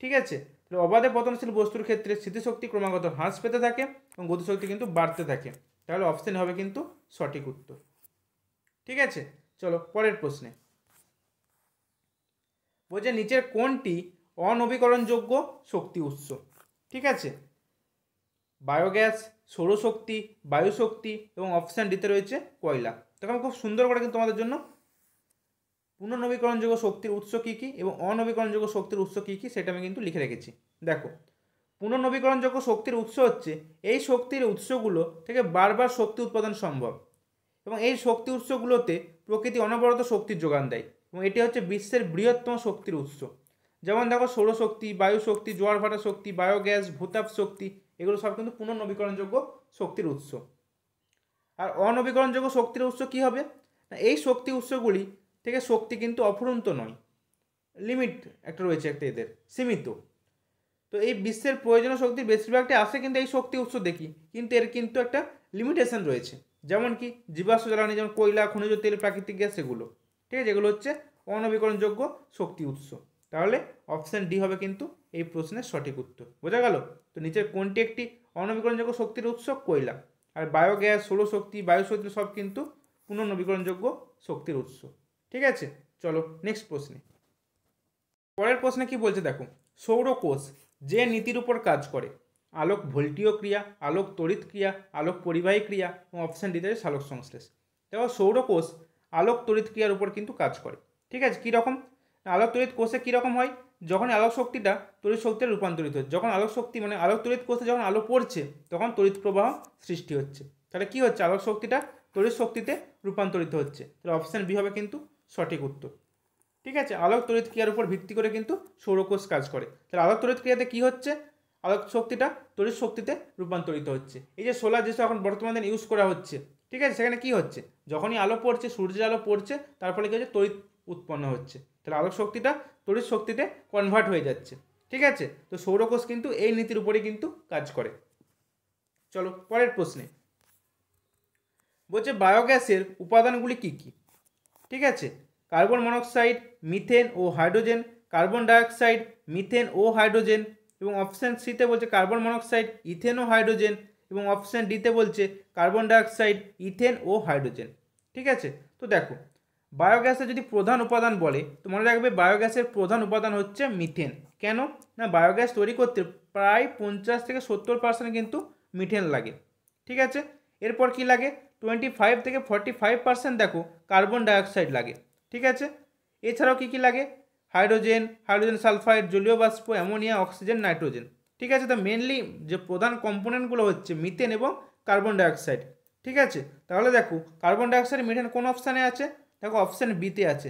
ঠিক আছে, তাহলে অবাধে পতনশীল বস্তুর ক্ষেত্রে স্থিতিশক্তি ক্রমাগত হ্রাস পেতে থাকে এবং গতিশক্তি কিন্তু বাড়তে থাকে। তাহলে অপশন হবে কিন্তু সঠিক উত্তর। ঠিক আছে, চলো পরের প্রশ্নে। বলছে নিচের কোনটি অনবীকরণযোগ্য শক্তি উৎস? ঠিক আছে, বায়োগ্যাস, সৌরশক্তি, বায়ুশক্তি এবং অপশান ডিতে রয়েছে কয়লা। তখন আমি খুব সুন্দর করে কিন্তু তোমাদের জন্য পুনর্নবীকরণযোগ্য শক্তির উৎস কী কী এবং অনবীকরণযোগ্য শক্তির উৎস কী কী সেটা আমি কিন্তু লিখে রেখেছি। দেখো, পুনর্নবীকরণযোগ্য শক্তির উৎস হচ্ছে এই শক্তির উৎসগুলো থেকে বারবার শক্তি উৎপাদন সম্ভব এবং এই শক্তি উৎসগুলোতে প্রকৃতি অনবরত শক্তির যোগান দেয় এবং এটি হচ্ছে বিশ্বের বৃহত্তম শক্তির উৎস। যেমন দেখো, সৌরশক্তি, বায়ুশক্তি, জোয়ার ভাটা শক্তি, বায়োগ্যাস, ভূতাপ শক্তি, এগুলো সব কিন্তু পুনর্নবীকরণযোগ্য শক্তির উৎস। আর অনবীকরণযোগ্য শক্তির উৎস কী হবে? এই শক্তি উৎসগুলি থেকে শক্তি কিন্তু অফুরন্ত নয়, লিমিট একটা রয়েছে, একটা এদের সীমিত। তো এই বিশ্বের প্রয়োজনীয় শক্তির বেশিরভাগটি আসে কিন্তু এই শক্তি উৎস দেখি, কিন্তু এর কিন্তু একটা লিমিটেশন রয়েছে। যেমন কি জীবাশ্ম জ্বালানি, যেমন কয়লা, খনিজ তেল, প্রাকৃতিক গ্যাস, এগুলো। ঠিক আছে, এগুলো হচ্ছে অনবীকরণযোগ্য শক্তি উৎস। তাহলে অপশান ডি হবে কিন্তু এই প্রশ্নের সঠিক উত্তর। বোঝা গেল? তো নিচের কোনটি একটি অনবীকরণযোগ্য শক্তির উৎস? কয়লা। আর বায়োগ্যাস, সৌরশক্তি, বায়ুশক্তি সব কিন্তু পুনর্নবীকরণযোগ্য শক্তির উৎস। ঠিক আছে, চলো নেক্সট প্রশ্নে। পরের প্রশ্নে কি বলছে দেখো, সৌরকোষ যে নীতির উপর কাজ করে? আলোক ভোল্টীয় ক্রিয়া, আলোক তড়িৎ ক্রিয়া, আলোক পরিবাহী ক্রিয়া এবং অপশান ডিতে সালোক সংশ্লেষ। দেখো, সৌরকোষ আলোক তড়িৎ ক্রিয়ার উপর কিন্তু কাজ করে। ঠিক আছে, কীরকম? আলোক তড়িৎ কোষে কীরকম হয়? যখন আলোক শক্তিটা তড়িৎ শক্তিতে রূপান্তরিত হচ্ছে, যখন আলোক শক্তি মানে আলোক তড়িৎ কোষে যখন আলো পড়ছে, তখন তড়িৎ প্রবাহ সৃষ্টি হচ্ছে। তাহলে কী হচ্ছে? আলোক শক্তিটা তড়িৎ শক্তিতে রূপান্তরিত হচ্ছে। তাহলে অপশান বি হবে কিন্তু সঠিক উত্তর। ঠিক আছে, আলোক তড়িৎ ক্রিয়ার উপর ভিত্তি করে কিন্তু সৌরকোষ কাজ করে। তাহলে আলোক তড়িৎ ক্রিয়াতে কী হচ্ছে? আলোক শক্তিটা তড়িৎ শক্তিতে রূপান্তরিত হচ্ছে। এই যে সোলার যেসব এখন বর্তমানে ইউজ করা হচ্ছে, ঠিক আছে, সেখানে কি হচ্ছে? যখনই আলো পড়ছে, সূর্যের আলো পড়ছে, তার ফলে কী হচ্ছে? তড়িৎ উৎপন্ন হচ্ছে। তাহলে আলোক শক্তিটা তড়িৎ শক্তিতে কনভার্ট হয়ে যাচ্ছে। ঠিক আছে, তো সৌরকোষ কিন্তু এই নীতির উপরেই কিন্তু কাজ করে। চলো পরের প্রশ্নে। বলছে বায়োগ্যাসের উপাদানগুলি কি কি? ঠিক আছে, কার্বন মনোক্সাইড, মিথেন ও হাইড্রোজেন, কার্বন ডাইঅক্সাইড, মিথেন ও হাইড্রোজেন এবং অপশান সিতে বলছে কার্বন মনোক্সাইড, ইথেন ও হাইড্রোজেন এবং অপশান ডিতে বলছে কার্বন ডাইঅক্সাইড, ইথেন ও হাইড্রোজেন। ঠিক আছে, তো দেখো, বায়োগ্যাসের যদি প্রধান উপাদান বলে, তো মনে রাখবে বায়োগ্যাসের প্রধান উপাদান হচ্ছে মিথেন। কেন না? বায়োগ্যাস তৈরি করতে প্রায় 50 থেকে 70% কিন্তু মিথেন লাগে। ঠিক আছে, এরপর কি লাগে? 25 থেকে 45% দেখো কার্বন ডাইঅক্সাইড লাগে। ঠিক আছে, এছাড়াও কী কী লাগে? হাইড্রোজেন, হাইড্রোজেন সালফাইড, জলীয় বাষ্প, অ্যামোনিয়া, অক্সিজেন, নাইট্রোজেন। ঠিক আছে, তো মেনলি যে প্রধান কম্পোনেন্টগুলো হচ্ছে মিথেন এবং কার্বন ডাইঅক্সাইড। ঠিক আছে, তাহলে দেখো কার্বন ডাইঅক্সাইড মিথেন কোন অপশানে আছে? দেখো অপশান বিতে আছে।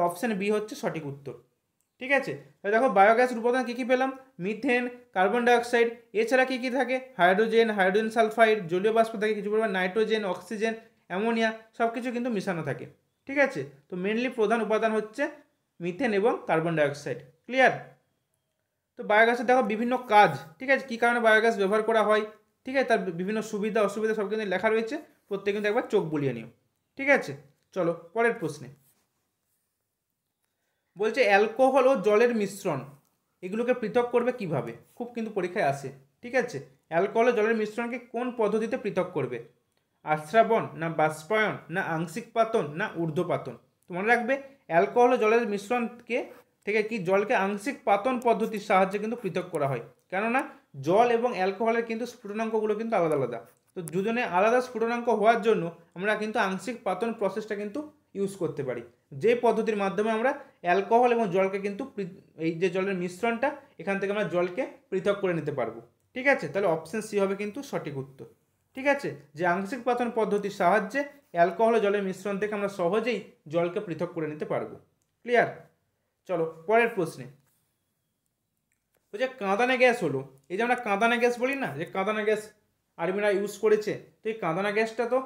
অপশান বি হচ্ছে সঠিক উত্তর। ঠিক আছে, তাহলে দেখো বায়োগ্যাসের উপাদান কী কী পেলাম? মিথেন, কার্বন ডাইঅক্সাইড, এছাড়া কী কী থাকে? হাইড্রোজেন, হাইড্রোজেন সালফাইড, জলীয় বাষ্প থাকে কিছু পরিমাণ, নাইট্রোজেন, অক্সিজেন, অ্যামোনিয়া, সব কিছু কিন্তু মিশানো থাকে। ঠিক আছে, তো মেনলি প্রধান উপাদান হচ্ছে মিথেন এবং কার্বন ডাইঅক্সাইড। ক্লিয়ার? তো বায়োগ্যাসের দেখো বিভিন্ন কাজ, ঠিক আছে, কী কারণে বায়োগ্যাস ব্যবহার করা হয়, ঠিক আছে, তার বিভিন্ন সুবিধা অসুবিধা সব কিন্তু লেখা রয়েছে, প্রত্যেকে কিন্তু একবার চোখ বুলিয়ে নিও। ঠিক আছে, চলো পরের প্রশ্নে। বলছে অ্যালকোহল ও জলের মিশ্রণ এগুলোকে পৃথক করবে কিভাবে, খুব কিন্তু পরীক্ষায় আসে। ঠিক আছে, অ্যালকোহল ও জলের মিশ্রণকে কোন পদ্ধতিতে পৃথক করবে? আশ্রাবণ, না বাষ্পায়ন, না আংশিক পাতন, না ঊর্ধ্বপাতন? তো মনে রাখবে অ্যালকোহল ও জলের মিশ্রণকে থেকে কি জলকে আংশিক পাতন পদ্ধতির সাহায্যে কিন্তু পৃথক করা হয়। কেননা জল এবং অ্যালকোহলের কিন্তু স্ফুটনাঙ্কগুলো কিন্তু আলাদা আলাদা। তো দুজনে আলাদা স্ফুটনাঙ্ক হওয়ার জন্য আমরা কিন্তু আংশিক পাতন প্রসেসটা কিন্তু ইউজ করতে পারি, যে পদ্ধতির মাধ্যমে আমরা অ্যালকোহল এবং জলকে কিন্তু এই যে জলের মিশ্রণটা এখান থেকে আমরা জলকে পৃথক করে নিতে পারবো। ঠিক আছে, তাহলে অপশন সি হবে কিন্তু সঠিক উত্তর। ঠিক আছে, যে আংশিক পাতন পদ্ধতির সাহায্যে অ্যালকোহল ও জলের মিশ্রণ থেকে আমরা সহজেই জলকে পৃথক করে নিতে পারবো। ক্লিয়ার? চলো পরের প্রশ্নে। ওই যে কাঁদানে গ্যাস হলো, এই যে আমরা কাঁদানে গ্যাস বলি না, যে কাঁদানে গ্যাস আর্মিরা ইউজ করেছে, তো এই কাঁদানে গ্যাসটা তো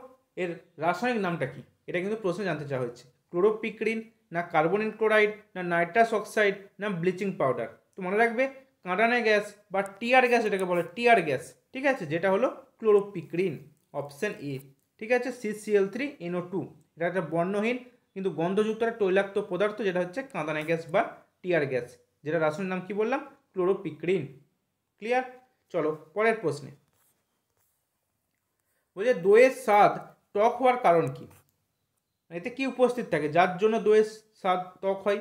এর রাসায়নিক নামটা কি, এটা কিন্তু প্রশ্নে জানতে চাওয়া হয়েছে। ক্লোরোপিক্রিন, না কার্বনিক ক্লোরাইড, না নাইট্রাস অক্সাইড, না ব্লিচিং পাউডার? তো মনে রাখবে কাঁদানে গ্যাস বা টিয়ার গ্যাস এটাকে বলে, টিয়ার গ্যাস। ঠিক আছে, যেটা হলো ক্লোরোপিক্রিন, অপশন এ। ঠিক আছে, CCl3NO2, এটা একটা বর্ণহীন কিন্তু গন্ধযুক্ত একটা তৈলাক্ত পদার্থ, যেটা হচ্ছে কাঁদানে গ্যাস বা টিয়ার গ্যাস, যেটা রাসায়নিক নাম কি বললাম? ক্লোরোপিক্রিন। ক্লিয়ার? চলো পরের প্রশ্নে। বলছে দইয়ের স্বাদ টক হওয়ার কারণ কি? এতে কি উপস্থিত থাকে যার জন্য দইয়ের স্বাদ টক হয়?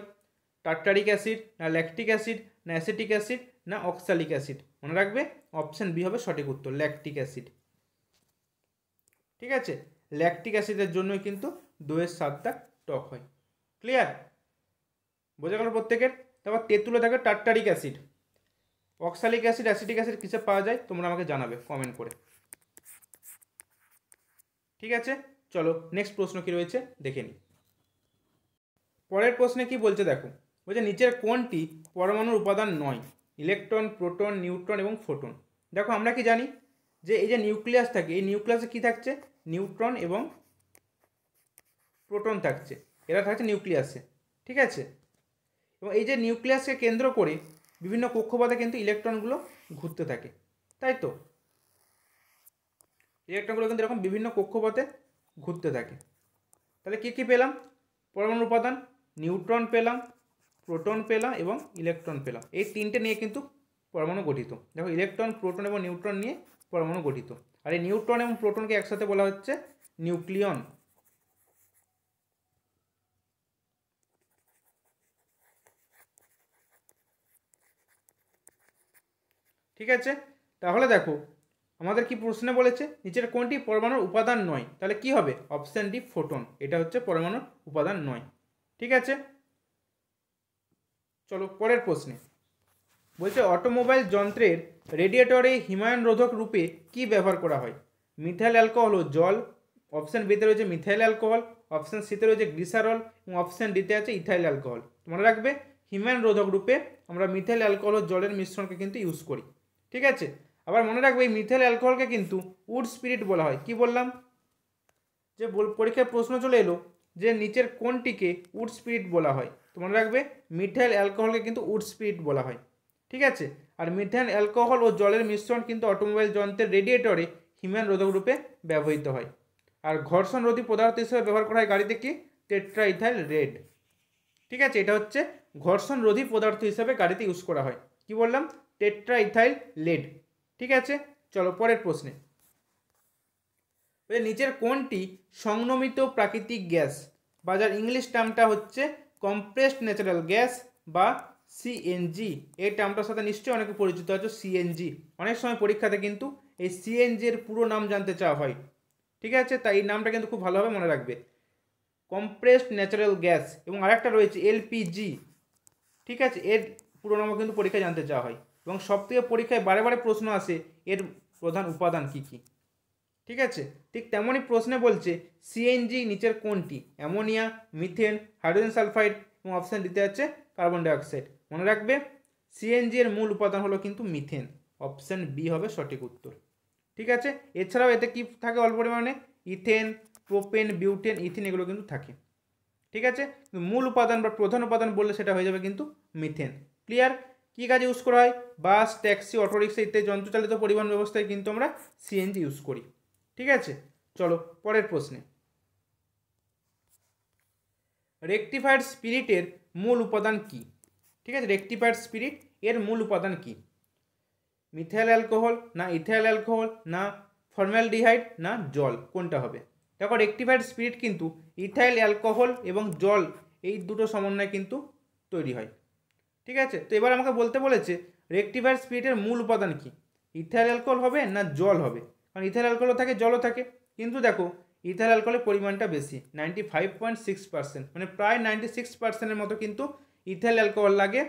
টার্টারিক অ্যাসিড, না ল্যাকটিক অ্যাসিড, না অ্যাসিটিক অ্যাসিড, না অক্সালিক অ্যাসিড? মনে রাখবে অপশন বি হবে সঠিক উত্তর, ল্যাকটিক অ্যাসিড। ঠিক আছে, ল্যাকটিক অ্যাসিডের জন্যই কিন্তু দইয়ের স্বাদটা টক হয়। ক্লিয়ার? বোঝা গেল প্রত্যেকের? তারপর তেঁতুলে থাকে tartaric acid. Oxalic acid, acetic acid কিসে পাওয়া যায় তোমরা আমাকে জানাবে কমেন্ট করে। ঠিক আছে, চলো নেক্সট প্রশ্ন কি রয়েছে দেখে নিই। পরের প্রশ্নে কি বলছে দেখো, বলছে নিচের কোনটি পরমাণুর উপাদান নয়? ইলেকট্রন, প্রোটন, নিউট্রন এবং ফোটন। দেখো আমরা কি জানি যে এই যে নিউক্লিয়াস থাকে, এই নিউক্লিয়াসে কি থাকছে? নিউট্রন এবং প্রোটন থাকছে, এরা থাকছে নিউক্লিয়াসে। ঠিক আছে, এবং এই যে নিউক্লিয়াসকে কেন্দ্র করে বিভিন্ন কক্ষপথে কিন্তু ইলেকট্রনগুলো ঘুরতে থাকে, তাই তো? ইলেকট্রনগুলো কিন্তু এরকম বিভিন্ন কক্ষপথে ঘুরতে থাকে। তাহলে কী কী পেলাম পরমাণুর উপাদান? নিউট্রন পেলাম, প্রোটন পেলাম এবং ইলেকট্রন পেলাম। এই তিনটে নিয়ে কিন্তু পরমাণু গঠিত। দেখো ইলেকট্রন, প্রোটন এবং নিউট্রন নিয়ে পরমাণু গঠিত। আর এই নিউট্রন এবং প্রোটনকে একসাথে বলা হচ্ছে নিউক্লিয়ন। ঠিক আছে, তাহলে দেখো আমাদের কি প্রশ্নে বলেছে নিচের কোনটি পরমাণুর উপাদান নয়, তাহলে কি হবে? অপশন ডি, ফোটন, এটা হচ্ছে পরমাণুর উপাদান নয়। ঠিক আছে, চলো পরের প্রশ্নে। বলছে অটোমোবাইল যন্ত্রের রেডিয়েটরে হিমায়ন রোধক রূপে কি ব্যবহার করা হয়? মিথাইল অ্যালকোহল ও জল। অপশন বিতে রয়েছে মিথাইল অ্যালকোহল, অপশন সিতে রয়েছে গ্লিসারল এবং অপশন ডিতে আছে ইথাইল অ্যালকোহল। মনে রাখবে হিমায়ন রোধক রূপে আমরা মিথাইল অ্যালকোহল ও জলের মিশ্রণকে কিন্তু ইউজ করি। ঠিক আছে, আবার মনে রাখবে এই মিথাইল অ্যালকোহলকে কিন্তু উড স্পিরিট বলা হয়। কি বললাম? যে পরীক্ষায় প্রশ্ন চলে এলো যে নিচের কোনটিকে উড স্পিরিট বলা হয়, তো মনে রাখবে মিথাইল অ্যালকোহলকে কিন্তু উড স্পিরিট বলা হয়। ঠিক আছে, আর মিথাইল অ্যালকোহল ও জলের মিশ্রণ কিন্তু অটোমোবাইল যন্ত্রের রেডিয়েটরে হিমায়ন রোধক রূপে ব্যবহৃত হয়। আর ঘর্ষণ রোধী পদার্থ হিসেবে ব্যবহার করা হয় গাড়িতে কি? টেট্রাইথাইল রেড। ঠিক আছে, এটা হচ্ছে ঘর্ষণ রোধী পদার্থ হিসেবে গাড়িতে ইউজ করা হয়। কি বললাম? টেট্রাইথাইল লেড। ঠিক আছে, চলো পরের প্রশ্নে। নিচের কোনটি সংনমিত প্রাকৃতিক গ্যাস, বা যার ইংলিশ টার্মটা হচ্ছে কম্প্রেসড ন্যাচারাল গ্যাস বা সিএনজি? এই টার্মটার সাথে নিশ্চয়ই অনেকে পরিচিত আছে, সিএনজি। অনেক সময় পরীক্ষাতে কিন্তু এই সিএনজি এর পুরো নাম জানতে চাওয়া হয়। ঠিক আছে, তাই এই নামটা কিন্তু খুব ভালোভাবে মনে রাখবে, কম্প্রেসড ন্যাচারাল গ্যাস। এবং আরেকটা রয়েছে এলপিজি। ঠিক আছে, এর পুরো নামও কিন্তু পরীক্ষায় জানতে চাওয়া হয়, এবং সবথেকে পরীক্ষায় বারে বারে প্রশ্ন আসে এর প্রধান উপাদান কী কী। ঠিক আছে, ঠিক তেমনই প্রশ্নে বলছে সিএনজি নিচের কোনটি? অ্যামোনিয়া, মিথেন, হাইড্রোজেন সালফাইড এবং অপশান দিতে আছে কার্বন ডাইঅক্সাইড। মনে রাখবে সিএনজি এর মূল উপাদান হলো কিন্তু মিথেন, অপশান বি হবে সঠিক উত্তর। ঠিক আছে, এছাড়াও এতে কি থাকে অল্প পরিমাণে? ইথেন, প্রোপেন, বিউটেন, ইথিন এগুলো কিন্তু থাকে। ঠিক আছে, মূল উপাদান বা প্রধান উপাদান বললে সেটা হয়ে যাবে কিন্তু মিথেন। ক্লিয়ার? কী কাজে ইউজ করা হয়? বাস, ট্যাক্সি, অটোরিক্সা ইত্যাদি যন্ত্রচালিত পরিবহন ব্যবস্থায় কিন্তু আমরা সিএনজি ইউজ করি। ঠিক আছে, চলো পরের প্রশ্নে। রেকটিফায়ার স্পিরিটের মূল উপাদান কি? ঠিক আছে, রেকটিফায়ার স্পিরিট এর মূল উপাদান কি? মিথাইল অ্যালকোহল, না ইথাইল অ্যালকোহল, না ফর্মালডিহাইড, না জল, কোনটা হবে? দেখো রেকটিফাইড স্পিরিট কিন্তু ইথাইল অ্যালকোহল এবং জল এই দুটো সমন্বয়ে কিন্তু তৈরি হয়। ঠিক আছে, তো এবার আমাকে বলতে বলেছে রেকটিফায়ার স্পিরিটের মূল উপাদান কি, ইথাইল অ্যালকোহল হবে না জল হবে? কারণ ইথাইল অ্যালকোহলও থাকে জলও থাকে, কিন্তু দেখো ইথাইল অ্যালকোহলের পরিমাণটা বেশি 95.6%, মানে প্রায় 96%-এর মতো কিন্তু ইথাইল অ্যালকোহল লাগে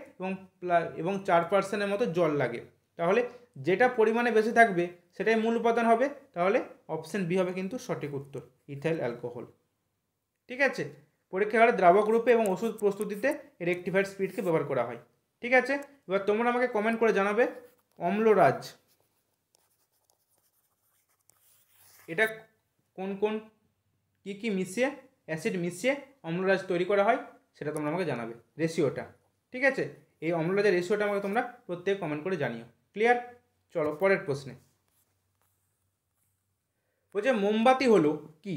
এবং 4%-এর মতো জল লাগে। তাহলে যেটা পরিমাণে বেশি থাকবে সেটাই মূল উপাদান হবে, তাহলে অপশন বি হবে কিন্তু সঠিক উত্তর, ইথাইল অ্যালকোহল। ঠিক আছে, পরীক্ষাগারে দ্রাবক রূপে এবং ওষুধ প্রস্তুতিতে রেকটিফায়ার স্পিরিটকে ব্যবহার করা হয়। ঠিক আছে, এবার তোমরা আমাকে কমেন্ট করে জানাবে অম্লরাজ এটা কোন কোন কি মিশিয়ে, অ্যাসিড মিশিয়ে অম্লরাজ তৈরি করা হয় সেটা তোমরা আমাকে জানাবে, রেশিওটা। ঠিক আছে, এই অম্লরাজের রেশিওটা আমাকে তোমরা প্রত্যেক কমেন্ট করে জানিও। ক্লিয়ার? চলো পরের প্রশ্নে। বলছে মোমবাতি হলো কি?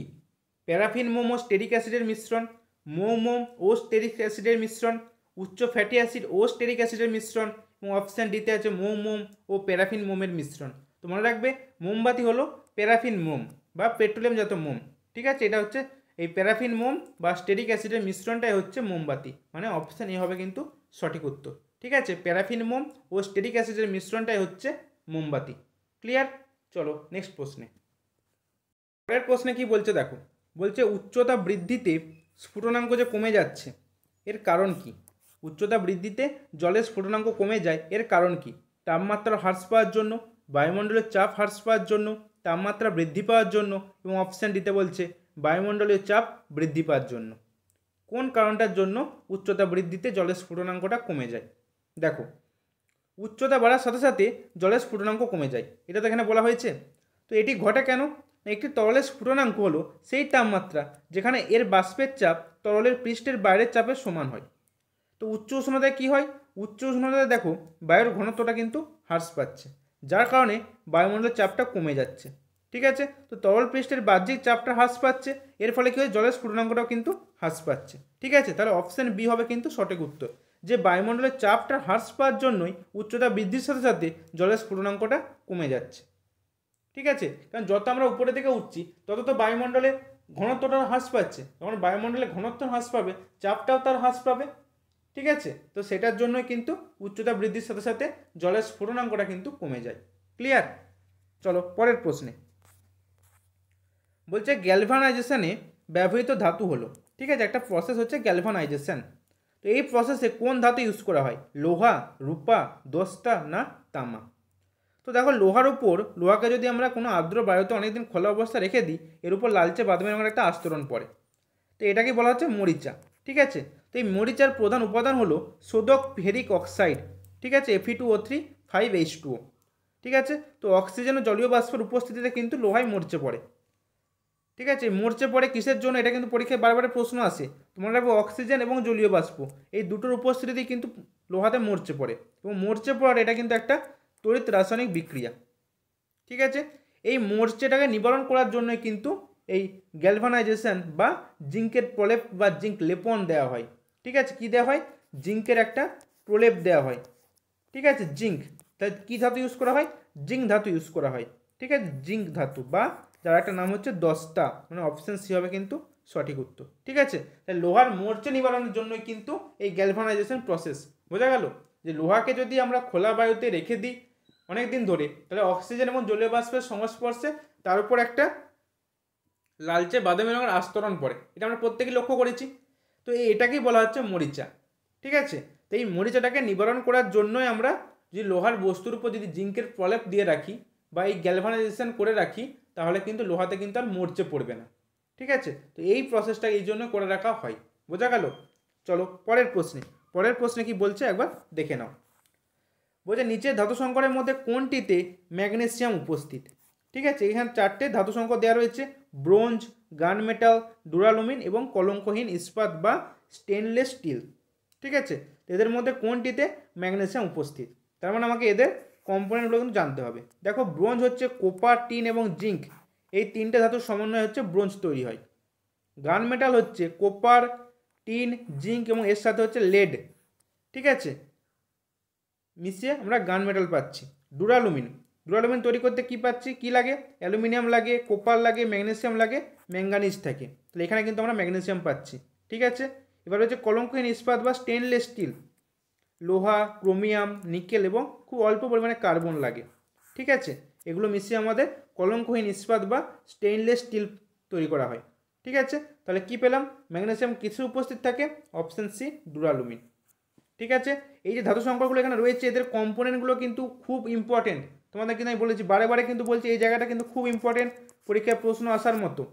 প্যারাফিন মোম ও স্টেরিক অ্যাসিডের মিশ্রণ, মোম ও স্টেরিক অ্যাসিডের মিশ্রণ, উচ্চ ফ্যাটি অ্যাসিড ও স্টেরিক অ্যাসিডের মিশ্রণ, এবং অপশান ডিতে আছে মোম ও প্যারাফিন মোমের মিশ্রণ। তো মনে রাখবে মোমবাতি হলো প্যারাফিন মোম বা পেট্রোলিয়াম জাত মোম। ঠিক আছে, এটা হচ্ছে এই প্যারাফিন মোম বা স্টেরিক অ্যাসিডের মিশ্রণটাই হচ্ছে মোমবাতি, মানে অপশান এ হবে কিন্তু সঠিক উত্তর। ঠিক আছে, প্যারাফিন মোম ও স্টেরিক অ্যাসিডের মিশ্রণটাই হচ্ছে মোমবাতি। ক্লিয়ার? চলো নেক্সট প্রশ্নে। পরের প্রশ্নে কি বলছে দেখো, বলছে উচ্চতা বৃদ্ধিতে স্ফুটনাঙ্ক যে কমে যাচ্ছে এর কারণ কি? উচ্চতা বৃদ্ধিতে জলের স্ফুটনাঙ্ক কমে যায় এর কারণ কি? তাপমাত্রা হ্রাস পাওয়ার জন্য, বায়ুমণ্ডলের চাপ হ্রাস পাওয়ার জন্য, তাপমাত্রা বৃদ্ধি পাওয়ার জন্য, এবং অপশান দিতে বলছে বায়ুমণ্ডলীয় চাপ বৃদ্ধি পাওয়ার জন্য। কোন কারণটার জন্য উচ্চতা বৃদ্ধিতে জলের স্ফুটনাঙ্কটা কমে যায়? দেখো উচ্চতা বাড়ার সাথে সাথে জলের স্ফুটনাঙ্ক কমে যায়, এটা তো এখানে বলা হয়েছে। তো এটি ঘটে কেন? একটি তরলের স্ফুটনাঙ্ক হলো সেই তাপমাত্রা যেখানে এর বাষ্পের চাপ তরলের পৃষ্ঠের বাইরের চাপের সমান হয়। তো উচ্চ উষ্ণতায় কী হয়? উচ্চ উষ্ণতায় দেখো বায়ুর ঘনত্বটা কিন্তু হ্রাস পাচ্ছে, যার কারণে বায়ুমণ্ডলের চাপটা কমে যাচ্ছে। ঠিক আছে, তো তরল পৃষ্ঠের বাহ্যিক চাপটা হ্রাস পাচ্ছে, এর ফলে কী হয়? জলের স্ফুটনাঙ্কটাও কিন্তু হ্রাস পাচ্ছে। ঠিক আছে, তাহলে অপশান বি হবে কিন্তু সঠিক উত্তর, যে বায়ুমণ্ডলের চাপটা হ্রাস পাওয়ার জন্যই উচ্চতা বৃদ্ধির সাথে সাথে জলের স্ফুটনাঙ্কটা কমে যাচ্ছে। ঠিক আছে, কারণ যত আমরা উপরে দিকে উঠছি তত তো বায়ুমণ্ডলে ঘনত্বটা হ্রাস পাচ্ছে, যখন বায়ুমণ্ডলে ঘনত্ব হ্রাস পাবে চাপটাও তার হ্রাস পাবে। ঠিক আছে, তো সেটার জন্যই কিন্তু উচ্চতা বৃদ্ধির সাথে সাথে জলের স্ফুটনাঙ্কটা কিন্তু কমে যায়। ক্লিয়ার? চলো পরের প্রশ্নে। বলছে গ্যালভানাইজেশনে ব্যবহৃত ধাতু হলো, ঠিক আছে, একটা প্রসেস হচ্ছে গ্যালভানাইজেশন। তো এই প্রসেসে কোন ধাতু ইউজ করা হয়? লোহা, রূপা, দস্তা, না তামা? তো দেখো লোহাকে যদি আমরা কোনো আর্দ্র বায়ুতে অনেকদিন খোলা অবস্থা রেখে দিই, এর উপর লালচে বাদামি রঙের একটা আস্তরণ পড়ে, তো এটাকে বলা হচ্ছে মরিচা। ঠিক আছে, তো এই মরিচার প্রধান উপাদান হলো সোডিক ফেরিক অক্সাইড। ঠিক আছে, Fe2O3 5H2O। ঠিক আছে, তো অক্সিজেন ও জলীয় বাষ্পের উপস্থিতিতে কিন্তু লোহায় মরচে পড়ে। ঠিক আছে, মরচে পড়ে কিসের জন্য? এটা কিন্তু পরীক্ষায় বারবার প্রশ্ন আসে। তোমরা রাখবো অক্সিজেন এবং জলীয় বাষ্প এই দুটোর উপস্থিতিতেই কিন্তু লোহাতে মরচে পড়ে, এবং মরচে পড়ার এটা কিন্তু একটা তড়িৎ রাসায়নিক বিক্রিয়া। ঠিক আছে, এই মরচেটাকে নিবারণ করার জন্যই কিন্তু এই গ্যালভানাইজেশন বা জিঙ্কের প্রলেপ বা জিঙ্ক লেপন দেওয়া হয়। ঠিক আছে, কি দেওয়া হয়? জিঙ্কের একটা প্রলেপ দেওয়া হয়। ঠিক আছে, জিঙ্ক, তাই কী ধাতু ইউজ করা হয়? জিঙ্ক ধাতু ইউজ করা হয়। ঠিক আছে, জিঙ্ক ধাতু, বা যার একটা নাম হচ্ছে দস্তা, মানে অপশান সি হবে কিন্তু সঠিক উত্তর। ঠিক আছে, তাই লোহার মরচে নিবারণের জন্যই কিন্তু এই গ্যালভানাইজেশন প্রসেস। বোঝা গেল যে লোহাকে যদি আমরা খোলা বায়ুতে রেখে দিই অনেক দিন ধরে, তাহলে অক্সিজেন এবং জলীয় বাষ্পের সংস্পর্শে তার উপর একটা লালচে বাদামি রঙের আস্তরণ পড়ে, এটা আমরা প্রত্যেকেই লক্ষ্য করেছি। তো এটাকেই বলা হচ্ছে মরিচা। ঠিক আছে, তো এই মরিচাটাকে নিবারণ করার জন্যই আমরা যদি লোহার বস্তুর উপর যদি জিঙ্কের প্রলেপ দিয়ে রাখি বা এই গ্যালভানাইজেশন করে রাখি, তাহলে কিন্তু লোহাতে কিন্তু আর মরচে পড়বে না। ঠিক আছে, তো এই প্রসেসটা এই জন্য করে রাখা হয়। বোঝা গেল? চলো পরের প্রশ্নে কি বলছে একবার দেখে নাও। বলছে নিচের ধাতু সংকরের মধ্যে কোনটিতে ম্যাগনেসিয়াম উপস্থিত? ঠিক আছে, এখানে চারটে ধাতু সংকর দেওয়া রয়েছে, ব্রোঞ্জ, গান মেটাল, ডুরালুমিন এবং কলঙ্কহীন ইস্পাত বা স্টেনলেস স্টিল। ঠিক আছে, এদের মধ্যে কোনটিতে ম্যাগনেসিয়াম উপস্থিত? তার মানে আমাকে এদের কম্পোনেন্টগুলো কিন্তু জানতে হবে। দেখো ব্রোঞ্জ হচ্ছে কোপার, টিন এবং জিঙ্ক, এই তিনটে ধাতুর সমন্বয় হচ্ছে ব্রোঞ্জ তৈরি হয়। গান মেটাল হচ্ছে কোপার, টিন, জিঙ্ক এবং এর সাথে হচ্ছে লেড। ঠিক আছে, মিশিয়ে আমরা গান মেটাল পাচ্ছি। ডুরালুমিন, ডুরালুমিন তৈরি করতে কি পাচ্ছি, কি লাগে, অ্যালুমিনিয়াম লাগে, কোপার লাগে, ম্যাগনেসিয়াম লাগে, ম্যাঙ্গানিজ থাকে। তাহলে এখানে কিন্তু আমরা ম্যাগনেসিয়াম পাচ্ছি। ঠিক আছে, এবার হচ্ছে কলঙ্কহীন ইস্পাত বা স্টেনলেস স্টিল, লোহা, ক্রোমিয়াম, নিকেল এবং খুব অল্প পরিমাণে কার্বন লাগে। ঠিক আছে, এগুলো মিশিয়ে আমাদের কলঙ্কহীন ইস্পাত বা স্টেইনলেস স্টিল তৈরি করা হয়। ঠিক আছে, তাহলে কি পেলাম, ম্যাগনেসিয়াম কিছু উপস্থিত থাকে, অপশন সি ডুরালুমিন। ঠিক আছে, এই যে ধাতু সংকরগুলো এখানে রয়েছে এদের কম্পোনেন্টগুলো কিন্তু খুব ইম্পর্টেন্ট। তোমাদের কিন্তু আমি বলেছি, বারে বারে কিন্তু বলছি এই জায়গাটা কিন্তু খুব ইম্পর্টেন্ট, পরীক্ষায় প্রশ্ন আসার মতো।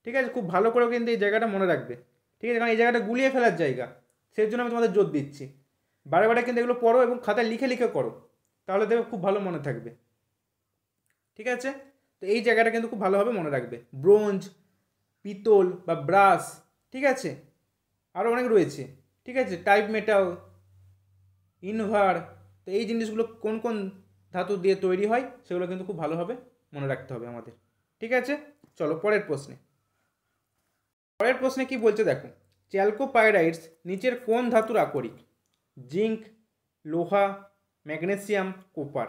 ঠিক আছে, খুব ভালো করেও কিন্তু এই জায়গাটা মনে রাখবে। ঠিক আছে, কারণ এই জায়গাটা গুলিয়ে ফেলার জায়গা, সেই জন্য আমি তোমাদের জোর দিচ্ছি। বারে বারে কিন্তু এগুলো পড়ো এবং খাতায় লিখে লিখে করো, তাহলে দেখবে খুব ভালো মনে থাকবে। ঠিক আছে, তো এই জায়গাটা কিন্তু খুব ভালোভাবে মনে রাখবে। ব্রোঞ্জ, পিতল বা ব্রাস, ঠিক আছে, আরও অনেক রয়েছে। ঠিক আছে, টাইপ মেটাল, ইনভার, তো এই জিনিসগুলো কোন কোন ধাতু দিয়ে তৈরি হয় সেগুলো কিন্তু খুব ভালোভাবে মনে রাখতে হবে আমাদের। ঠিক আছে, চলো পরের প্রশ্নে। পরের প্রশ্নে কি বলছে দেখো, চ্যালকোপাইরাইটস নিচের কোন ধাতুর আকরিক? জিঙ্ক, লোহা, ম্যাগনেসিয়াম, কোপার।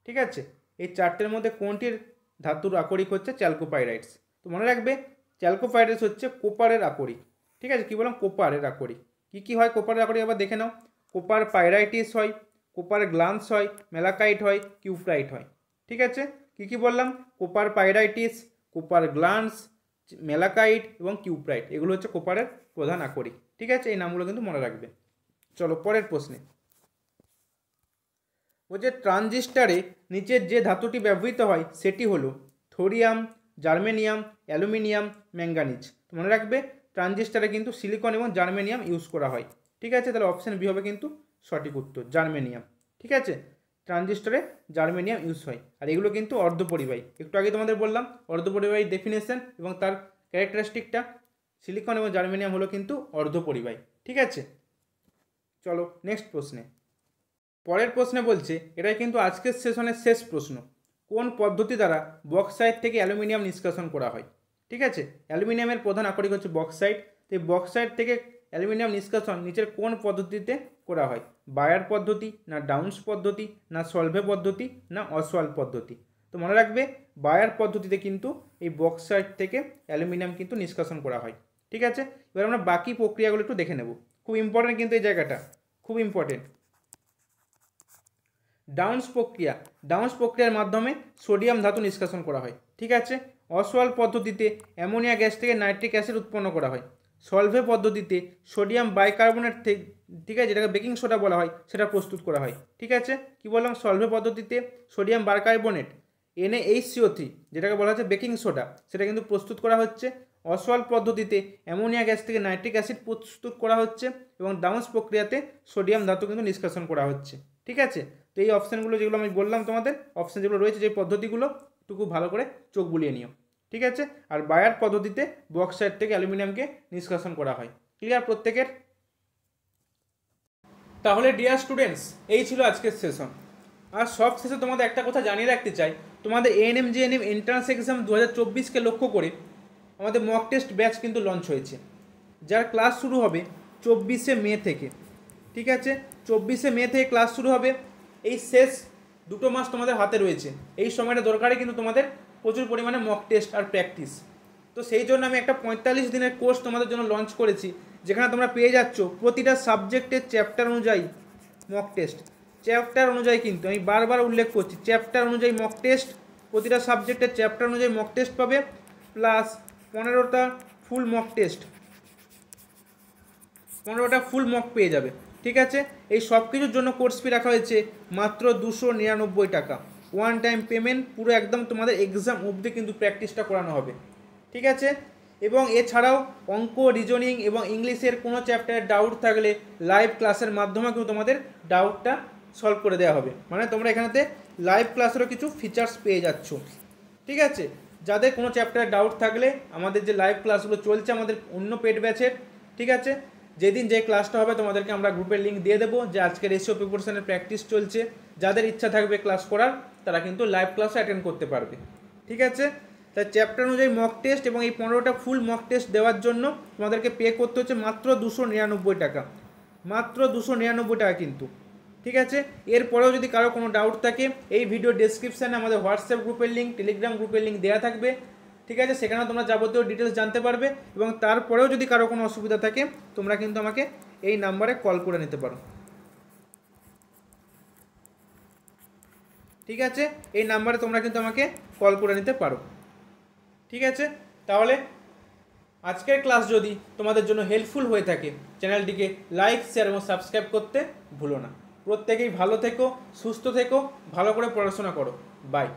ঠিক আছে, এই চারটের মধ্যে কোনটির ধাতুর আকরিক হচ্ছে চ্যালকোপাইরাইটস? তো মনে রাখবে, চ্যালকোপাইরাইটস হচ্ছে কোপারের আকরিক। ঠিক আছে, কি বললাম, কোপারের আকরিক। কি হয় কোপারের আকরিক আবার দেখে নাও। কোপার পাইরাইটিস হয়, কোপার গ্লান্স হয়, মেলাকাইট হয়, কিউপ্রাইট হয়। ঠিক আছে, কি বললাম, কোপার পাইরাইটিস, কোপার গ্লান্স, মেলাকাইট এবং কিউপ্রাইট, এগুলো হচ্ছে কোপারের প্রধান আকরিক। ঠিক আছে, এই নামগুলো কিন্তু মনে রাখবে। চলো পরের প্রশ্নে। বলছে ট্রানজিস্টারে নিচের যে ধাতুটি ব্যবহৃত হয় সেটি হলো থোরিয়াম, জার্মেনিয়াম, অ্যালুমিনিয়াম, ম্যাঙ্গানিজ। মনে রাখবে, ট্রানজিস্টারে কিন্তু সিলিকন এবং জার্মেনিয়াম ইউজ করা হয়। ঠিক আছে, তাহলে অপশান বি হবে কিন্তু সঠিক উত্তর, জার্মেনিয়াম। ঠিক আছে, ট্রানজিস্টারে জার্মেনিয়াম ইউজ হয়, আর এগুলো কিন্তু অর্ধপরিবাহী। একটু আগে তোমাদের বললাম অর্ধপরিবাহী ডেফিনেশন এবং তার ক্যারেক্টারিস্টিকটা, সিলিকন এবং জার্মেনিয়াম হলো কিন্তু অর্ধপরিবাহী। ঠিক আছে, চলো নেক্সট প্রশ্নে। পরের প্রশ্নে বলছে, এটাই কিন্তু আজকের সেশনের শেষ প্রশ্ন, কোন পদ্ধতি দ্বারা বক্সাইট থেকে অ্যালুমিনিয়াম নিষ্কাশন করা হয়? ঠিক আছে, অ্যালুমিনিয়ামের প্রধান আকরিক হচ্ছে বক্সাইট। তো এই বক্সাইট থেকে অ্যালুমিনিয়াম নিষ্কাশন নিচের কোন পদ্ধতিতে করা হয়? বায়ার পদ্ধতি, না ডাউন্স পদ্ধতি, না সলভে পদ্ধতি, না অসওয়াল পদ্ধতি? তো মনে রাখবে, বায়ার পদ্ধতিতে কিন্তু এই বক্সাইট থেকে অ্যালুমিনিয়াম কিন্তু নিষ্কাশন করা হয়। ঠিক আছে, এবার আমরা বাকি প্রক্রিয়াগুলো একটু দেখে নেব, খুব ইম্পর্টেন্ট কিন্তু এই জায়গাটা, খুব ইম্পর্টেন্ট। ডাউন্স প্রক্রিয়া, ডাউন্স প্রক্রিয়ার মাধ্যমে সোডিয়াম ধাতু নিষ্কাশন করা হয়। ঠিক আছে, অসওয়াল পদ্ধতিতে অ্যামোনিয়া গ্যাস থেকে নাইট্রিক অ্যাসিড উৎপন্ন করা হয়। সলভে পদ্ধতিতে সোডিয়াম বাইকার্বনেট থেকে, ঠিক আছে, যেটাকে বেকিং সোডা বলা হয়, সেটা প্রস্তুত করা হয়। ঠিক আছে, কি বললাম, সলভে পদ্ধতিতে সোডিয়াম বাইকার্বনেট NaHCO3, যেটাকে বলা হচ্ছে বেকিং সোডা, সেটা কিন্তু প্রস্তুত করা হচ্ছে। অসওয়াল পদ্ধতিতে অ্যামোনিয়া গ্যাস থেকে নাইট্রিক অ্যাসিড প্রস্তুত করা হচ্ছে এবং ডাউন্স প্রক্রিয়াতে সোডিয়াম ধাতু কিন্তু নিষ্কাশন করা হচ্ছে। ঠিক আছে, তো এই অপশানগুলো যেগুলো আমি বললাম তোমাদের, অপশান যেগুলো রয়েছে, যে পদ্ধতিগুলো একটু খুব ভালো করে চোখ বুলিয়ে নিও। ঠিক আছে, আর বায়ার পদ্ধতিতে বক্সাইট থেকে অ্যালুমিনিয়ামকে নিষ্কাশন করা হয়। ক্লিয়ার প্রত্যেকের? তাহলে ডিয়ার স্টুডেন্টস, এই ছিল আজকের সেশন। আর সব শেষে তোমাদের একটা কথা জানিয়ে রাখতে চাই, তোমাদের ANM JNM এন্ট্রান্স এক্সাম 2024কে লক্ষ্য করে আমাদের মক টেস্ট ব্যাচ কিন্তু লঞ্চ হয়েছে, যার ক্লাস শুরু হবে 24শে মে থেকে। ঠিক আছে, 24শে মে থেকে ক্লাস শুরু হবে। এই শেষ 2 মাস তোমাদের হাতে রয়েছে, এই সময়টা দরকারে কিন্তু তোমাদের প্রচুর পরিমাণে মক টেস্ট আর প্র্যাকটিস। তো সেই জন্য আমি একটা 45 দিনের কোর্স তোমাদের জন্য লঞ্চ করেছি, যেখানে তোমরা পেয়ে যাচ্ছ প্রতিটা সাবজেক্টের চ্যাপ্টার অনুযায়ী মক টেস্ট। চ্যাপ্টার অনুযায়ী কিন্তু আমি বারবার উল্লেখ করছি, চ্যাপ্টার অনুযায়ী মক টেস্ট, প্রতিটা সাবজেক্টের চ্যাপ্টার অনুযায়ী মক টেস্ট পাবে, প্লাস 15টা ফুল মক টেস্ট, 15টা ফুল মক পেয়ে যাবে। ঠিক আছে, এই সব কিছুর জন্য কোর্স ফি রাখা হয়েছে মাত্র 299 টাকা, ওয়ান টাইম পেমেন্ট, পুরো একদম তোমাদের এক্সাম অবধি কিন্তু প্র্যাকটিসটা করানো হবে। ঠিক আছে, এবং এছাড়াও অঙ্ক, রিজনিং এবং ইংলিশের কোনো চ্যাপ্টারে ডাউট থাকলে লাইভ ক্লাসের মাধ্যমে কিন্তু তোমাদের ডাউটটা সলভ করে দেওয়া হবে। মানে তোমরা এখানেতে লাইভ ক্লাসেরও কিছু ফিচার্স পেয়ে যাচ্ছ। ঠিক আছে, যাদের কোনো চ্যাপ্টারে ডাউট থাকলে আমাদের যে লাইভ ক্লাসগুলো চলছে আমাদের অন্য পেড ব্যাচের, ঠিক আছে, যেদিন যে ক্লাসটা হবে তোমাদেরকে আমরা গ্রুপের লিঙ্ক দিয়ে দেবো, যে আজকে রেশিও প্রিপারেশনের প্র্যাকটিস চলছে, যাদের ইচ্ছা থাকবে ক্লাস করার তারা কিন্তু লাইভ ক্লাসে অ্যাটেন্ড করতে পারবে। ঠিক আছে, তাই চ্যাপ্টার অনুযায়ী মক টেস্ট এবং এই 15টা ফুল মক টেস্ট দেওয়ার জন্য তোমাদেরকে পে করতে হচ্ছে মাত্র 299 টাকা, মাত্র 299 টাকা কিন্তু। ঠিক আছে, এরপরেও যদি কারো কোনো ডাউট থাকে এই ভিডিও ডেসক্রিপশানে আমাদের হোয়াটসঅ্যাপ গ্রুপের লিঙ্ক, টেলিগ্রাম গ্রুপের লিঙ্ক দেওয়া থাকবে। ঠিক আছে, সেখানে তোমরা যাবতীয় ডিটেলস জানতে পারবে এবং তারপরেও যদি কারো কোনো অসুবিধা থাকে তোমরা কিন্তু আমাকে এই নাম্বারে কল করে নিতে পারো। ঠিক আছে, এই নাম্বারে তোমরা কিন্তু আমাকে কল করে নিতে পারো। ঠিক আছে, তাহলে আজকের ক্লাস যদি তোমাদের জন্য হেল্পফুল হয়ে থাকে চ্যানেলটিকে লাইক, শেয়ার এবং সাবস্ক্রাইব করতে ভুলো না। প্রত্যেকেই ভালো থেকো, সুস্থ থেকো, ভালো করে পড়াশোনা করো। বাই।